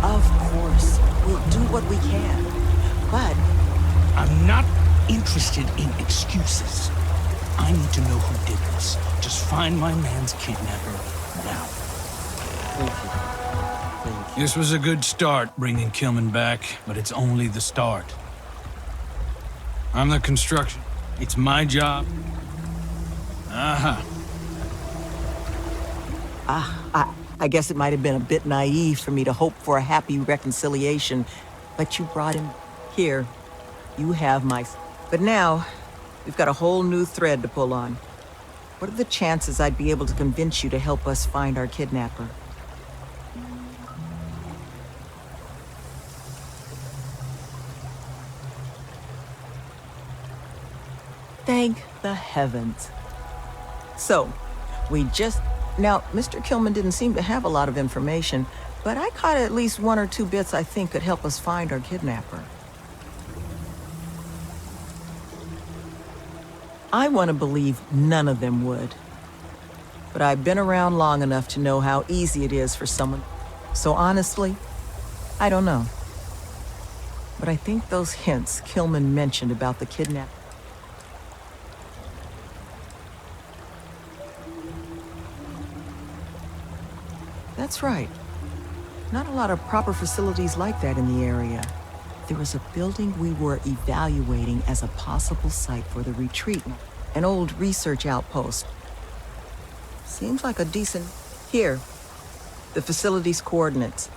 Of course. We'll do what we can. But... I'm not interested in excuses. I need to know who did this. Just find my man's kidnapper now. Thank you. This was a good start, bringing Kilman back, but it's only the start. I'm the construction. It's my job. I guess it might have been a bit naive for me to hope for a happy reconciliation, but you brought him here. You have my... But now, we've got a whole new thread to pull on. What are the chances I'd be able to convince you to help us find our kidnapper? Thank the heavens. So, we just... Now, Mr. Kilman didn't seem to have a lot of information, but I caught at least one or two bits I think could help us find our kidnapper. I want to believe none of them would. But I've been around long enough to know how easy it is for someone. So honestly, I don't know. But I think those hints Kilman mentioned about the kidnap. That's right. Not a lot of proper facilities like that in the area. There was a building we were evaluating as a possible site for the retreat. An old research outpost. Seems like a decent... Here, the facility's coordinates.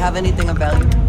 have anything of value?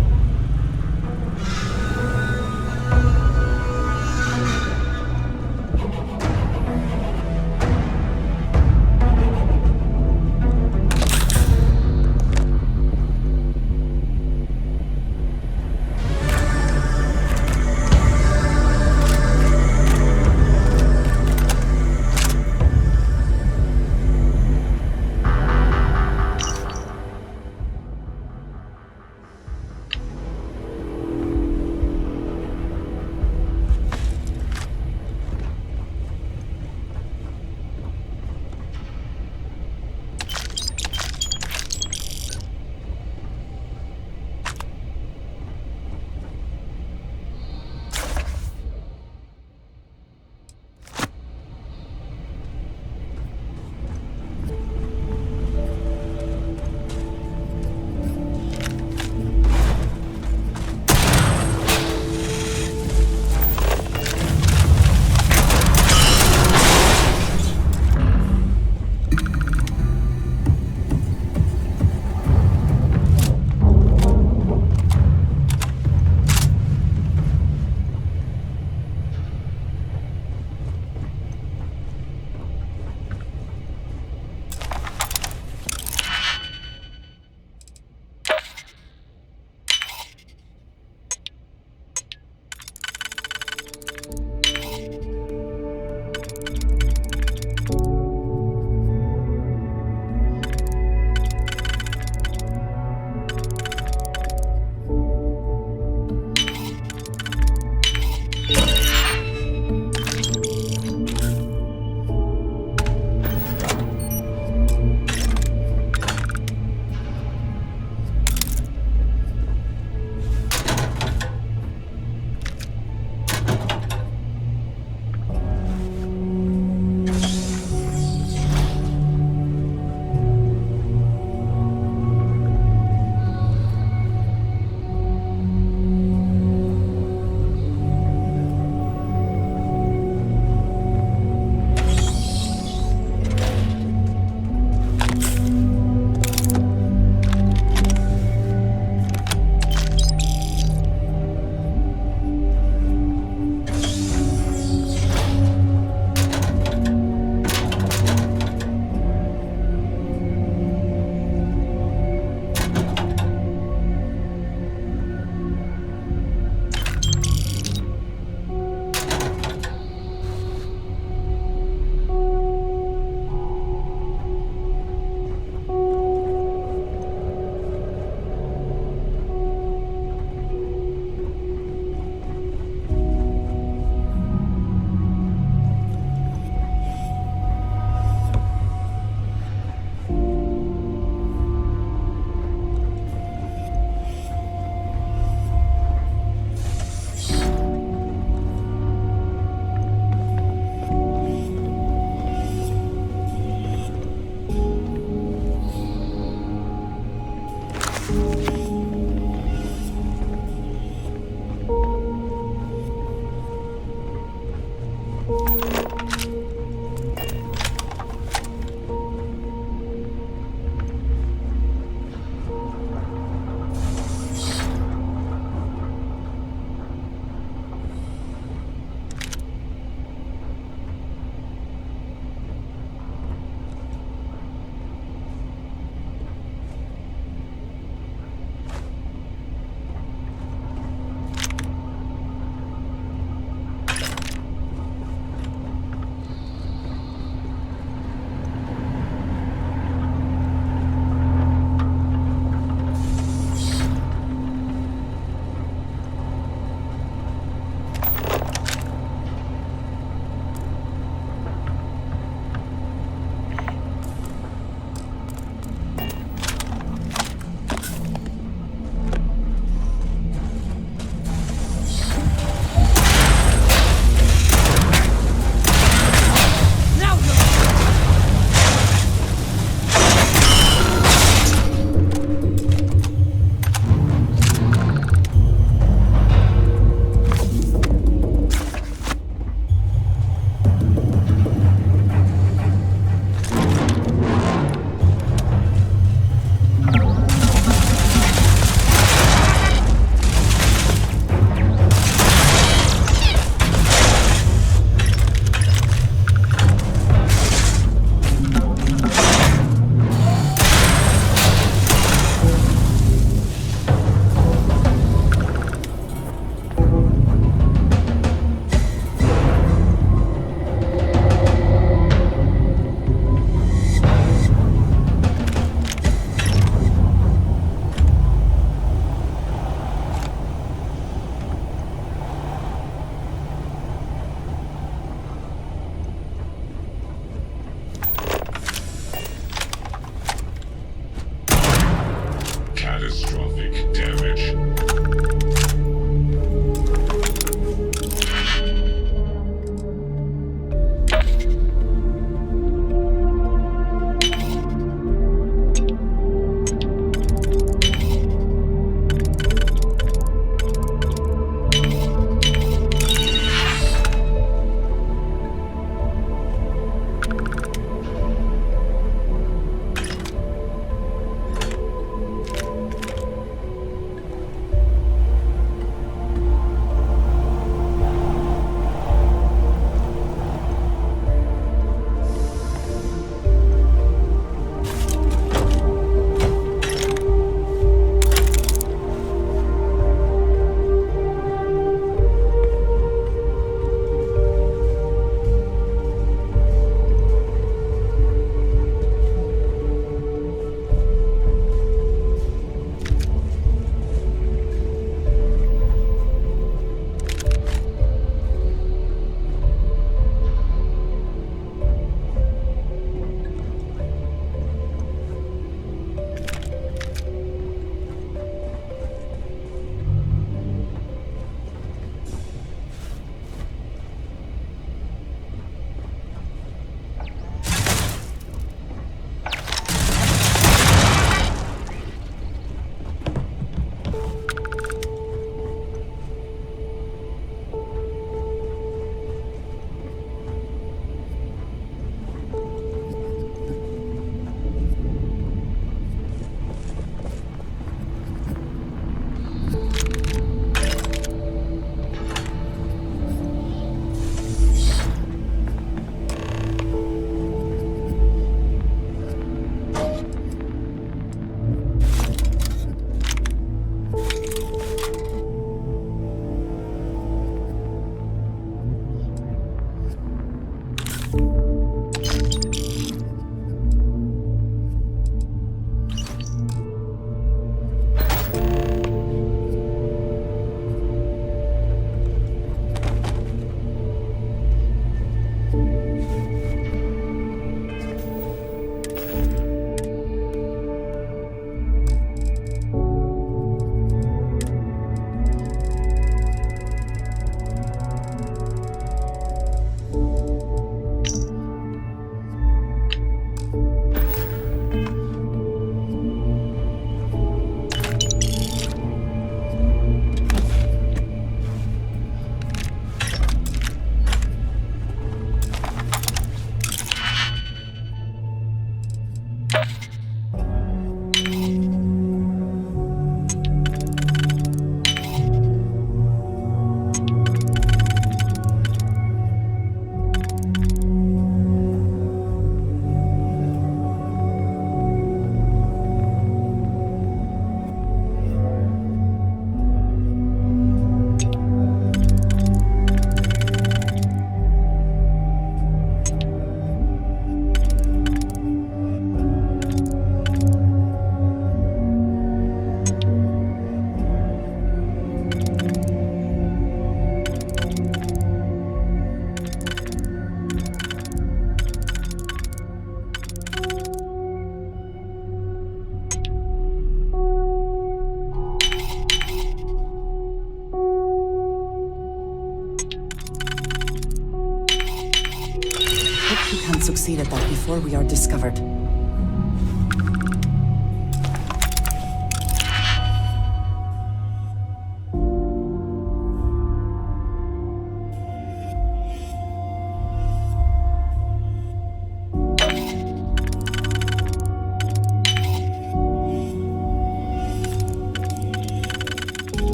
Hope you can succeed at that before we are discovered.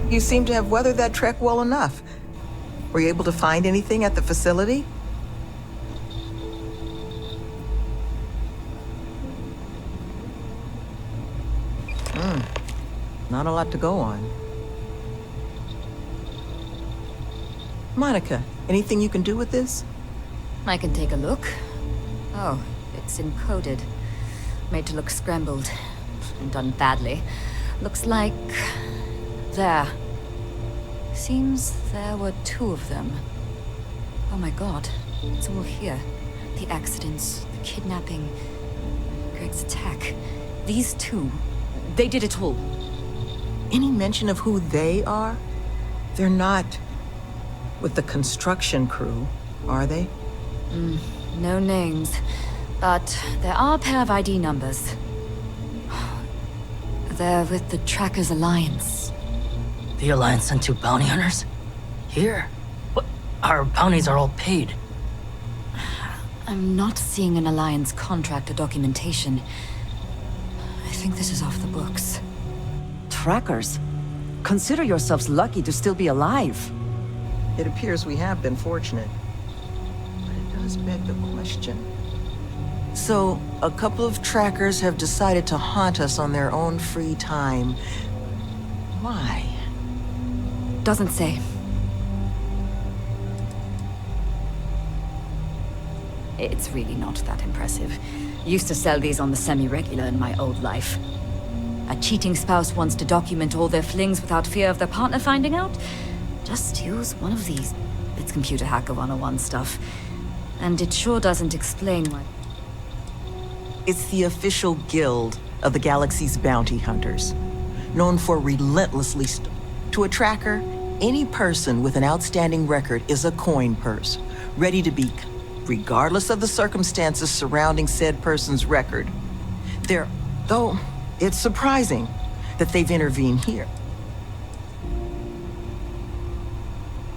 You seem to have weathered that trek well enough. Were you able to find anything at the facility? Not a lot to go on. Monica, anything you can do with this? I can take a look. Oh, it's encoded. Made to look scrambled. And done badly. Looks like... there. Seems there were two of them. Oh my god, it's all here. The accidents, the kidnapping, Greg's attack. These two, they did it all. Any mention of who they are? They're not with the construction crew, are they? No names, but there are a pair of ID numbers. They're with the Trackers Alliance. The Alliance sent two bounty hunters? Here? But our bounties are all paid. I'm not seeing an Alliance contract or documentation. I think this is off the books. Trackers? Consider yourselves lucky to still be alive. It appears we have been fortunate. But it does beg the question. So, a couple of trackers have decided to haunt us on their own free time. Why? Doesn't say. It's really not that impressive. Used to sell these on the semi-regular in my old life. A cheating spouse wants to document all their flings without fear of their partner finding out? Just use one of these. It's Computer Hacker 101 stuff. And it sure doesn't explain why... It's the official guild of the galaxy's bounty hunters, known for relentlessly to a tracker, any person with an outstanding record is a coin purse, ready to be, regardless of the circumstances surrounding said person's record. Though, it's surprising that they've intervened here.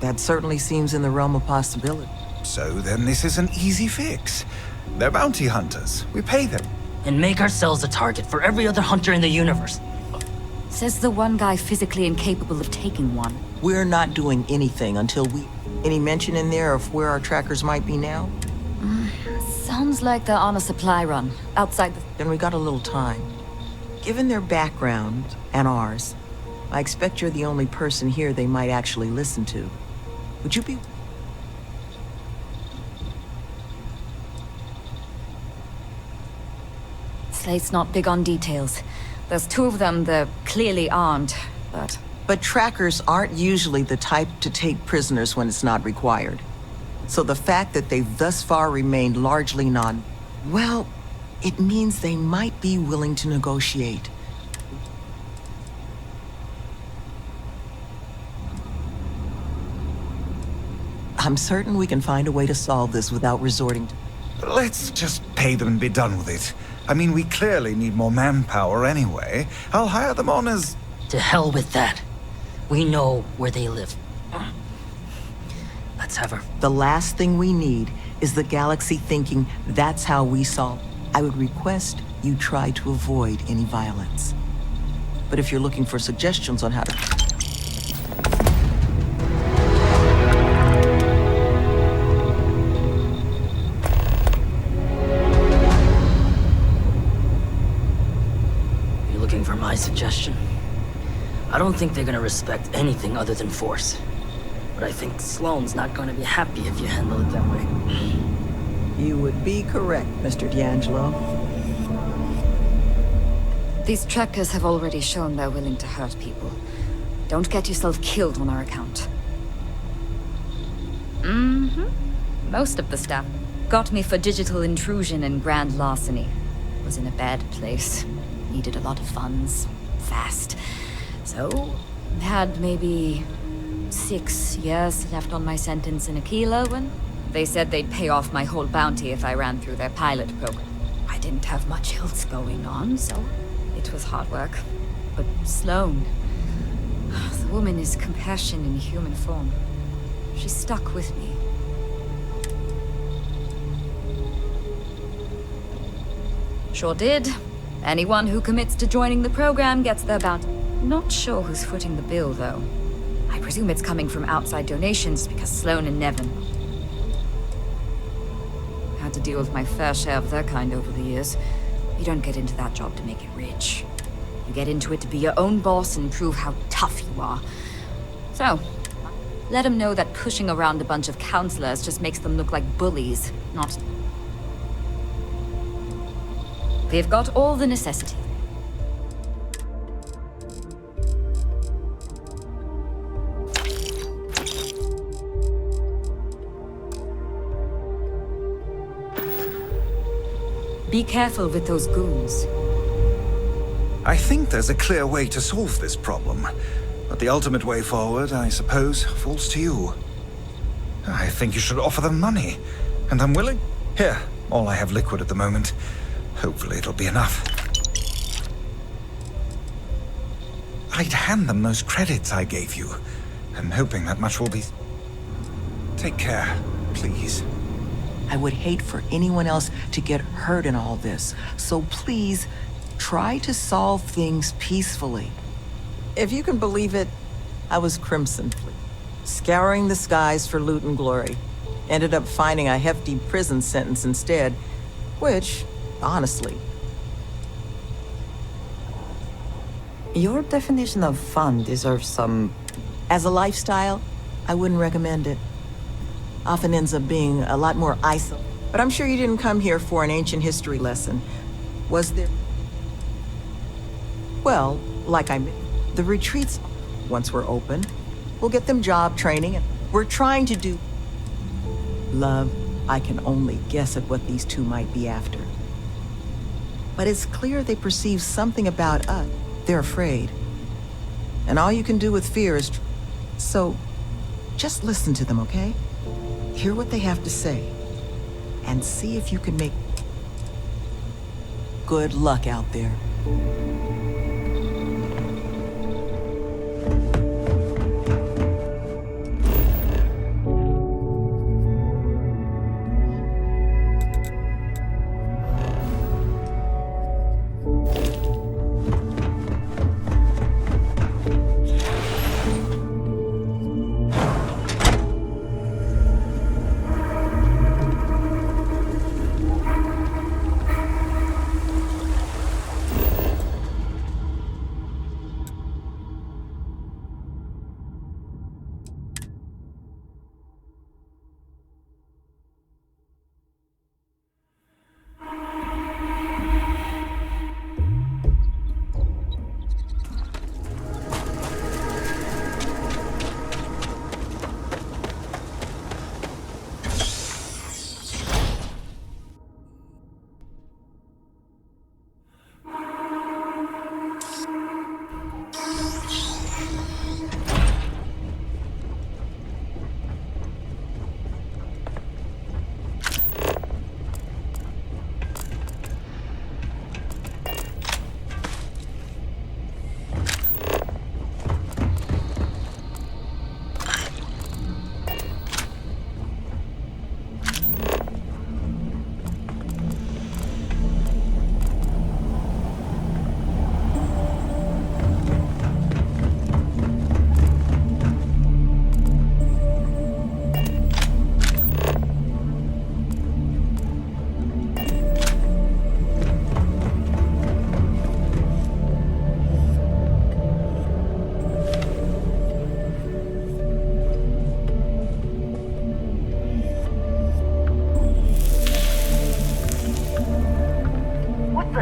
That certainly seems in the realm of possibility. So then this is an easy fix. They're bounty hunters. We pay them. And make ourselves a target for every other hunter in the universe. Says the one guy physically incapable of taking one. We're not doing anything until we... Any mention in there of where our trackers might be now? Sounds like they're on a supply run, outside the... Then we got a little time. Given their background, and ours, I expect you're the only person here they might actually listen to. Would you be... Slate's not big on details. There's two of them, they're clearly armed, but... But trackers aren't usually the type to take prisoners when it's not required. So the fact that they've thus far remained largely well, it means they might be willing to negotiate. I'm certain we can find a way to solve this without resorting to... Let's just pay them and be done with it. I mean, we clearly need more manpower anyway. I'll hire them on as... To hell with that. We know where they live. Let's have her. The last thing we need is the galaxy thinking that's how we solve. I would request you try to avoid any violence. But if you're looking for suggestions on how to... You're looking for my suggestion? I don't think they're gonna respect anything other than force. But I think Sloane's not gonna be happy if you handle it that way. You would be correct, Mr. D'Angelo. These trackers have already shown they're willing to hurt people. Don't get yourself killed on our account. Most of the staff got me for digital intrusion and grand larceny. Was in a bad place. Needed a lot of funds. Fast. So, had maybe 6 years left on my sentence in Aquila when they said they'd pay off my whole bounty if I ran through their pilot program. I didn't have much else going on, so it was hard work. But Sloane, the woman is compassion in human form. She stuck with me. Sure did. Anyone who commits to joining the program gets their bounty. Not sure who's footing the bill, though. I presume it's coming from outside donations because Sloane and Nevin had to deal with my fair share of their kind over the years. You don't get into that job to make it rich. You get into it to be your own boss and prove how tough you are. So, let them know that pushing around a bunch of counselors just makes them look like bullies, not... They've got all the necessities. Be careful with those goons. I think there's a clear way to solve this problem. But the ultimate way forward, I suppose, falls to you. I think you should offer them money. And I'm willing. Here, all I have liquid at the moment. Hopefully it'll be enough. I'd hand them those credits I gave you. I'm hoping that much will be... Take care, please. I would hate for anyone else to get hurt in all this. So please, try to solve things peacefully. If you can believe it, I was crimson, scouring the skies for loot and glory. Ended up finding a hefty prison sentence instead, which, honestly... Your definition of fun deserves some... As a lifestyle, I wouldn't recommend it. Often ends up being a lot more isolated. But I'm sure you didn't come here for an ancient history lesson. Was there... Well, like I mentioned, the retreats, once we're open, we'll get them job training. We're trying to do... Love, I can only guess at what these two might be after. But it's clear they perceive something about us. They're afraid. And all you can do with fear is... So, just listen to them, okay? Hear what they have to say. And see if you can make... Good luck out there.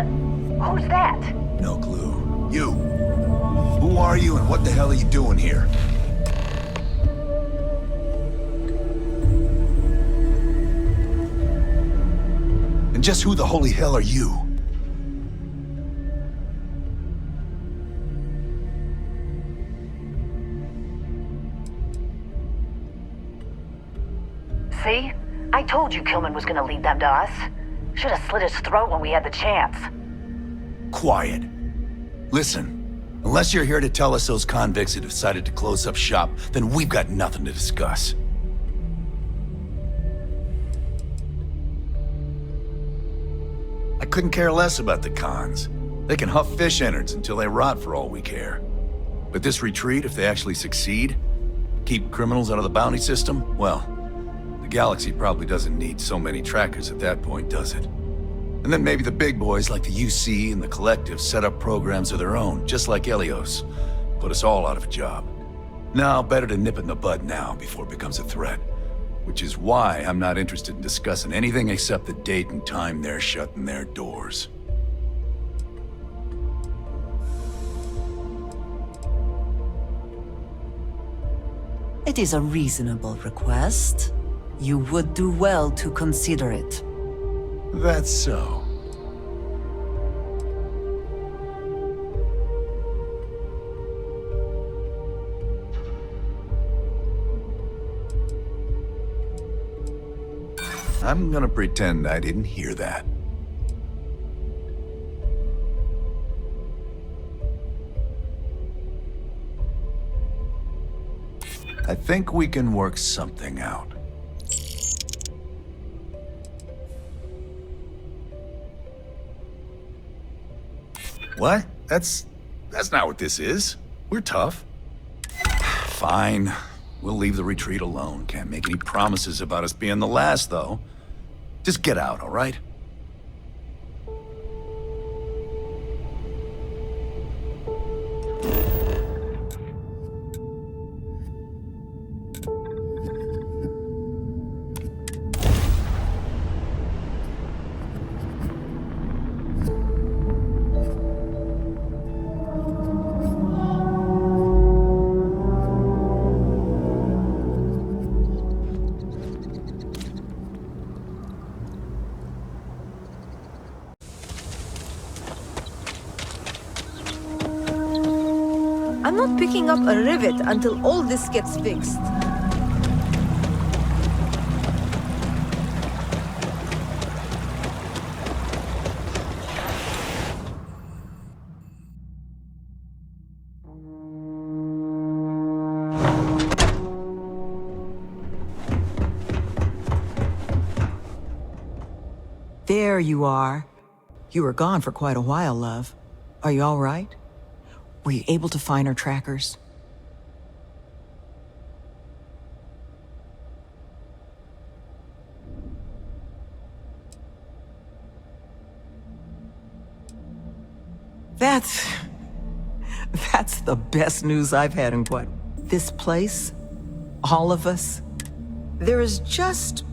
Who's that? No clue. You! Who are you and what the hell are you doing here? And just who the holy hell are you? See? I told you Kilman was gonna lead them to us. Should have slit his throat when we had the chance. Quiet. Listen, unless you're here to tell us those convicts have decided to close up shop, then we've got nothing to discuss. I couldn't care less about the cons. They can huff fish innards until they rot for all we care. But this retreat, if they actually succeed, keep criminals out of the bounty system, well, the galaxy probably doesn't need so many trackers at that point, does it? And then maybe the big boys like the UC and the Collective set up programs of their own, just like Helios. Put us all out of a job. Now, better to nip it in the bud now before it becomes a threat. Which is why I'm not interested in discussing anything except the date and time they're shutting their doors. It is a reasonable request. You would do well to consider it. That's so. I'm gonna pretend I didn't hear that. I think we can work something out. What? That's not what this is. We're tough. Fine. We'll leave the retreat alone. Can't make any promises about us being the last, though. Just get out, all right? I'm not picking up a rivet until all this gets fixed. There you are. You were gone for quite a while, love. Are you all right? Were you able to find our trackers? That's the best news I've had in quite... This place, all of us. There is just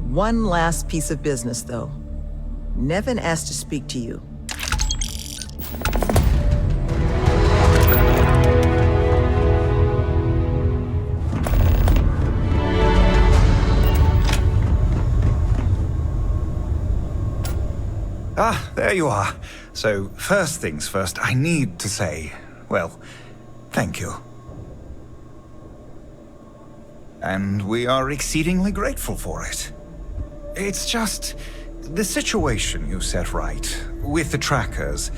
one last piece of business, though. Nevin asked to speak to you. Ah, there you are. So, first things first, I need to say, well, thank you. And we are exceedingly grateful for it. It's just the situation you set right, with the trackers.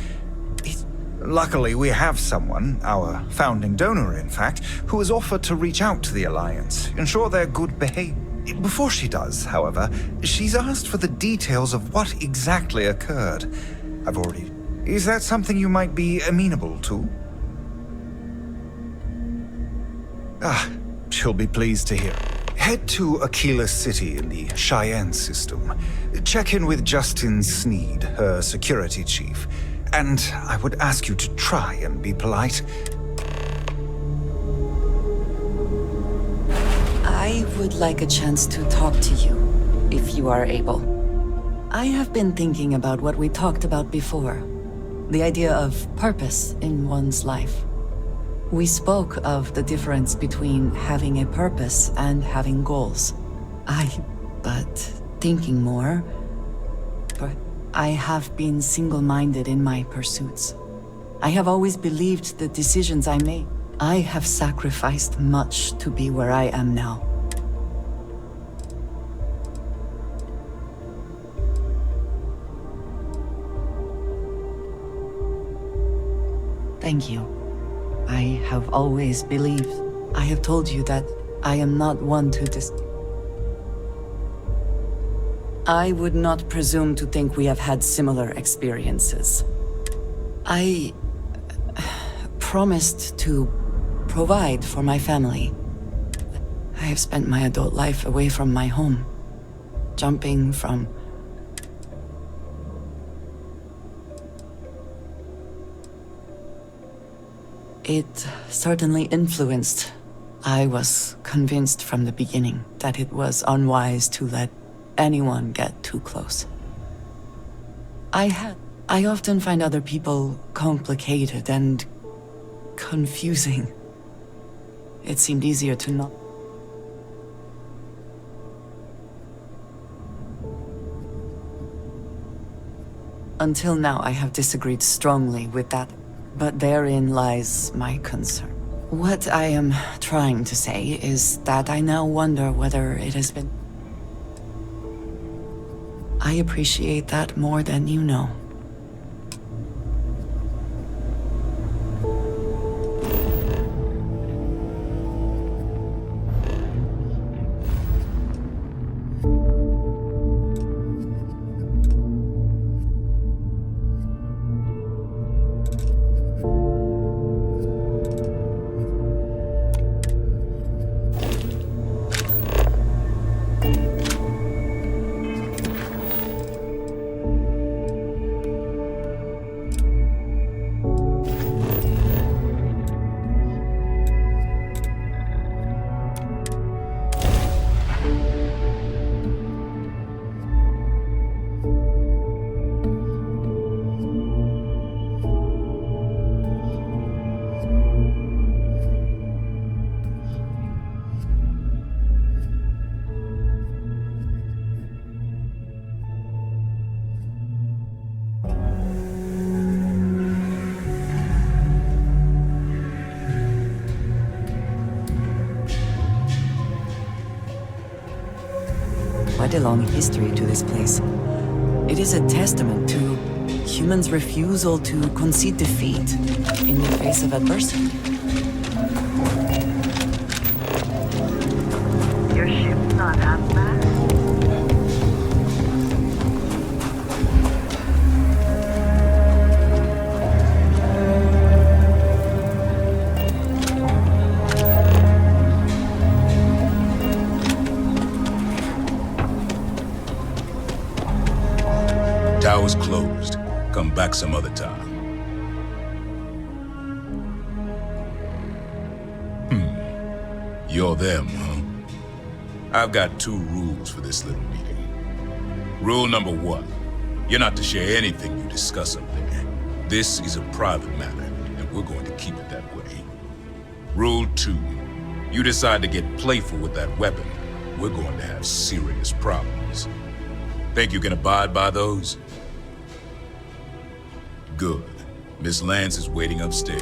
Luckily, we have someone, our founding donor in fact, who has offered to reach out to the Alliance, ensure their good behavior. Before she does, however, she's asked for the details of what exactly occurred. Is that something you might be amenable to? Ah, she'll be pleased to hear. Head to Aquila City in the Cheyenne system. Check in with Justin Sneed, her security chief. And I would ask you to try and be polite. I would like a chance to talk to you, if you are able. I have been thinking about what we talked about before. The idea of purpose in one's life. We spoke of the difference between having a purpose and having goals. But thinking more, I have been single-minded in my pursuits. I have always believed the decisions I made. I have sacrificed much to be where I am now. Thank you. I have always believed. I have told you that I am not one to I would not presume to think we have had similar experiences. I promised to provide for my family. I have spent my adult life away from my home, jumping from... It certainly influenced. I was convinced from the beginning that it was unwise to let anyone get too close. I often find other people complicated and confusing. It seemed easier to not. Until now, I have disagreed strongly with that, but therein lies my concern. What I am trying to say is that I now wonder whether it has been... I appreciate that more than you know. Quite a long history to this place. It is a testament to humans' refusal to concede defeat in the face of adversity. Your ship's not half bad. Tower's closed. Come back some other time. You're them, huh? I've got 2 rules for this little meeting. Rule number 1, you're not to share anything you discuss up there. This is a private matter, and we're going to keep it that way. Rule 2, you decide to get playful with that weapon, we're going to have serious problems. Think you can abide by those? Good. Miss Lance is waiting upstairs.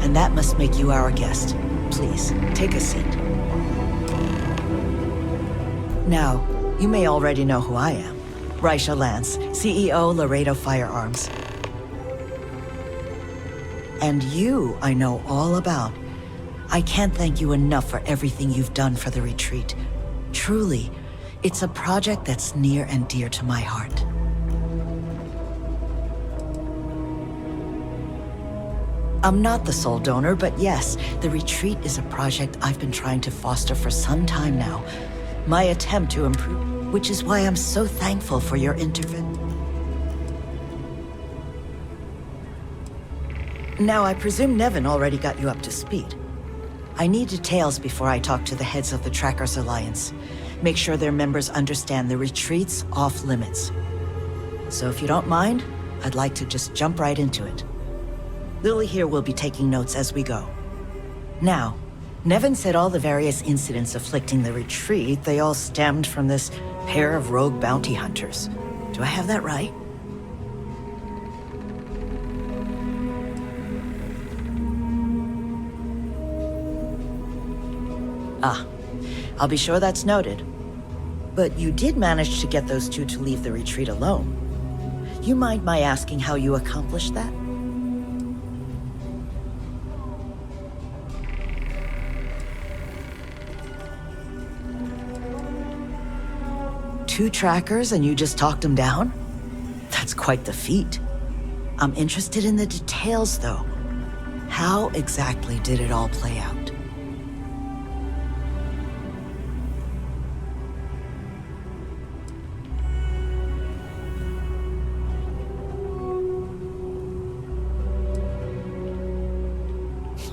And that must make you our guest. Please, take a seat. Now, you may already know who I am. Raisha Lance, CEO, Laredo Firearms. And you, I know all about. I can't thank you enough for everything you've done for the retreat. Truly, it's a project that's near and dear to my heart. I'm not the sole donor, but yes, the retreat is a project I've been trying to foster for some time now. My attempt to improve, which is why I'm so thankful for your intervention. Now, I presume Nevin already got you up to speed. I need details before I talk to the heads of the Trackers Alliance. Make sure their members understand the retreat's off limits. So if you don't mind, I'd like to just jump right into it. Lily here will be taking notes as we go. Now, Nevin said all the various incidents afflicting the retreat, they all stemmed from this pair of rogue bounty hunters. Do I have that right? Ah, I'll be sure that's noted. But you did manage to get those two to leave the retreat alone. You mind my asking how you accomplished that? Two trackers and you just talked them down? That's quite the feat. I'm interested in the details, though. How exactly did it all play out?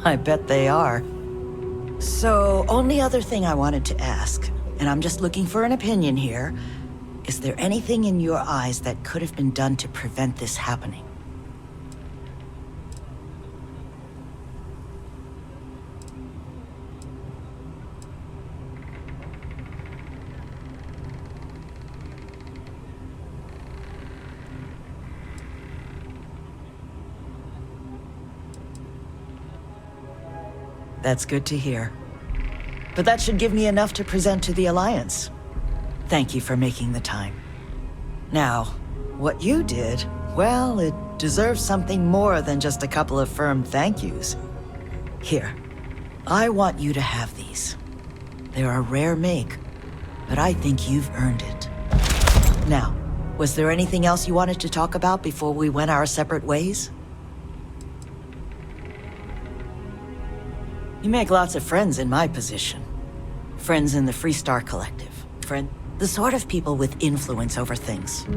I bet they are. So, only other thing I wanted to ask, and I'm just looking for an opinion here, is there anything in your eyes that could have been done to prevent this happening? That's good to hear. But that should give me enough to present to the Alliance. Thank you for making the time. Now, what you did, well, it deserves something more than just a couple of firm thank yous. Here, I want you to have these. They're a rare make, but I think you've earned it. Now, was there anything else you wanted to talk about before we went our separate ways? You make lots of friends in my position. Friends in the Freestar Collective. The sort of people with influence over things.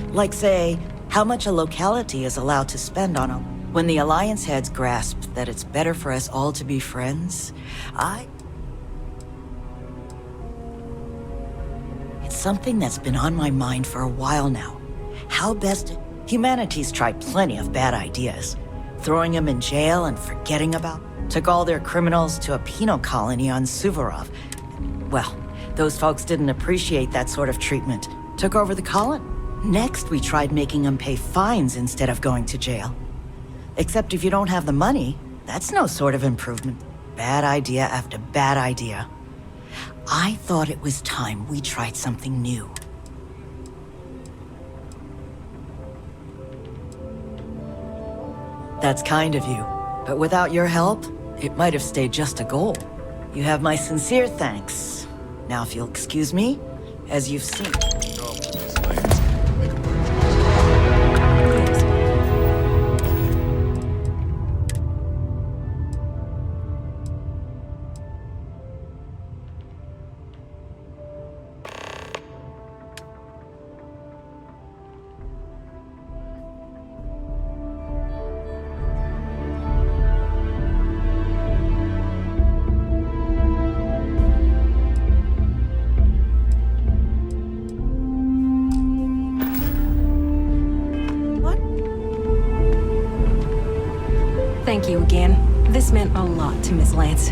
Like, say, how much a locality is allowed to spend on them. When the Alliance heads grasped that it's better for us all to be friends, It's something that's been on my mind for a while now. How best... Humanity's tried plenty of bad ideas. Throwing them in jail and forgetting about... Took all their criminals to a penal colony on Suvorov. Well, those folks didn't appreciate that sort of treatment. Took over the colony. Next, we tried making them pay fines instead of going to jail. Except if you don't have the money, that's no sort of improvement. Bad idea after bad idea. I thought it was time we tried something new. That's kind of you. But without your help, it might have stayed just a goal. You have my sincere thanks. Now, if you'll excuse me, as you've seen... Thank you again. This meant a lot to Miss Lance.